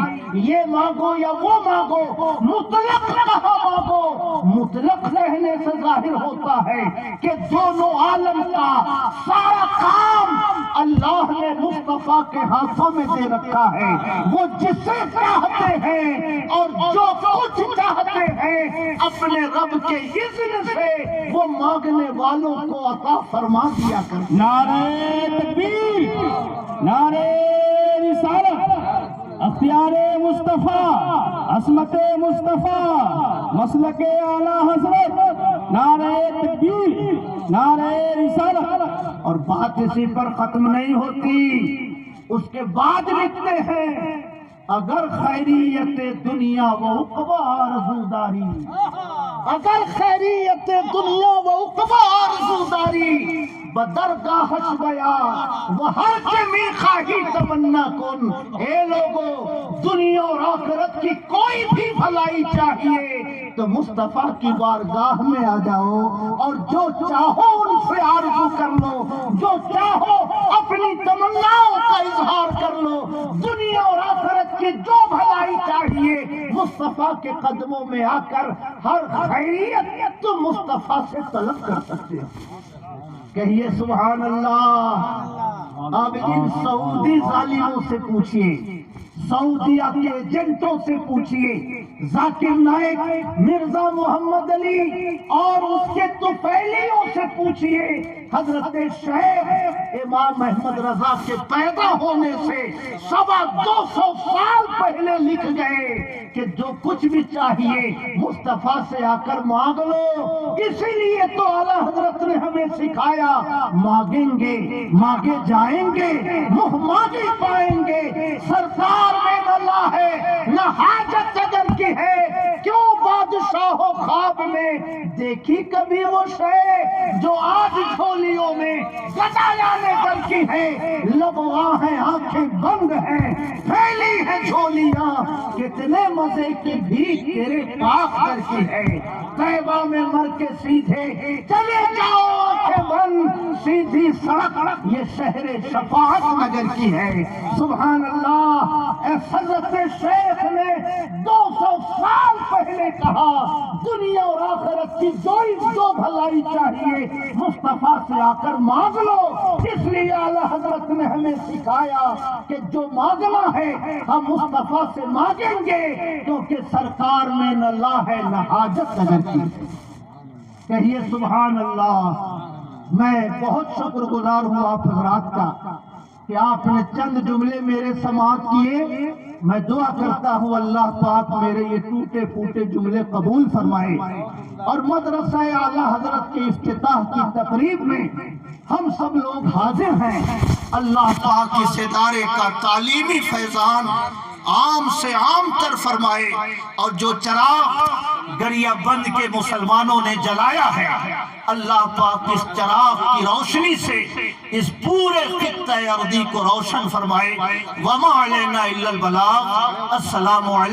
یہ مانگو یا وہ مانگو، مطلق کہاں مانگو؟ مطلق کہنے سے ظاہر ہوتا ہے کہ دونوں عالم کا سارا کام اللہ نے مصطفیٰ کے ہاتھوں میں دے رکھا ہے، وہ جسے چاہتے ہیں اور جو کچھ چاہتے ہیں اپنے رب کے اذن سے وہ مانگنے والوں کو عطا فرما دیا کرتے ہیں۔ نعرہ تکبیر، نعرہ رسالت، اختیار مصطفیٰ، عصمت مصطفیٰ، مسلک اعلیٰ حضرت، نعرہ تکبیر، نعرہ رسالت۔ اور بات اسی پر ختم نہیں ہوتی، اس کے بعد لکھتے ہیں اگر خیریت دنیا و عقبی آرزوداری، اگر خیریت دنیا و عقبی آرزوداری بدرگاہش گیا وہ ہر کے می خواہی تمنا کن۔ اے لوگو، دنیا اور آخرت کی کوئی بھی بھلائی چاہیے تو مصطفیٰ کی بارگاہ میں آ جاؤ اور جو چاہو ان سے آرزو کر لو، جو چاہو اپنی تمناؤں کا اظہار کر لو۔ دنیا اور آخرت کی جو بھلائی چاہیے مصطفیٰ کے قدموں میں آ کر ہر خیریت تو مصطفیٰ سے طلب کر سکتے ہو۔ کہیے سبحان اللہ۔ اب ان سعودی ظالموں سے پوچھئے، سعودیہ کے ایجنٹوں سے پوچھئے، ذاکر نائک، مرزا محمد علی اور اس کے طفیلیوں سے پوچھئے، حضرت شیخ امام احمد رضا کے پیدا ہونے سے 250 سال پہلے لکھ گئے کہ جو کچھ بھی چاہیے مصطفیٰ سے آ کر مانگ لو۔ اسی لیے تو اعلیٰ حضرت نے ہمیں سکھایا، مانگیں گے مانگے جائیں گے، منہ مانگی پائیں گے۔ سرکار میں نہ لا ہے نہ حاجت اگر کی ہے، کیوں بادشاہو خواب میں دیکھی کبھی وہ شے جو آج جھولیوں میں گدایا نے کر کی ہے۔ لبواں ہیں آنکھیں بند ہیں، پھیلی ہیں جھولیاں، کتنے مزے کی بھی تیرے پاک در کی ہے۔ طیبہ میں مر کے سیدھے چلے جاؤ آنکھیں بند، سیدھی سڑک یہ شہر شفاعت نگر کی ہے۔ سبحان اللہ۔ حضرت شیخ نے 200 سال پہلے کہا دنیا اور آخرت کی جو بھلائی چاہیے مصطفیٰ سے آ کر مانگ لو۔ اس لیے اعلیٰ حضرت نے ہمیں سکھایا کہ جو مانگنا ہے ہم مصطفیٰ سے مانگیں گے، کیونکہ سرکار میں نہ لا ہے نہ حاجت نگر کی۔ کہیے سبحان اللہ۔ میں بہت شکر گزار ہوں آپ حضرات کا کہ آپ نے چند جملے میرے سماعت کیے۔ میں دعا کرتا ہوں اللہ پاک میرے یہ ٹوٹے پھوٹے جملے قبول فرمائے، اور مدرسہ اعلیٰ حضرت کے افتتاح کی تقریب میں ہم سب لوگ حاضر ہیں۔ اللہ پاک اس ادارے کا تعلیمی فیضان عام سے عام تر فرمائے، اور جو چراغ گریا بند کے مسلمانوں نے جلایا ہے اللہ پاک اس چراغ کی روشنی سے اس پورے خطہ ارضی کو روشن فرمائے۔ وما علینا الا البلاغ۔ السلام علیکم۔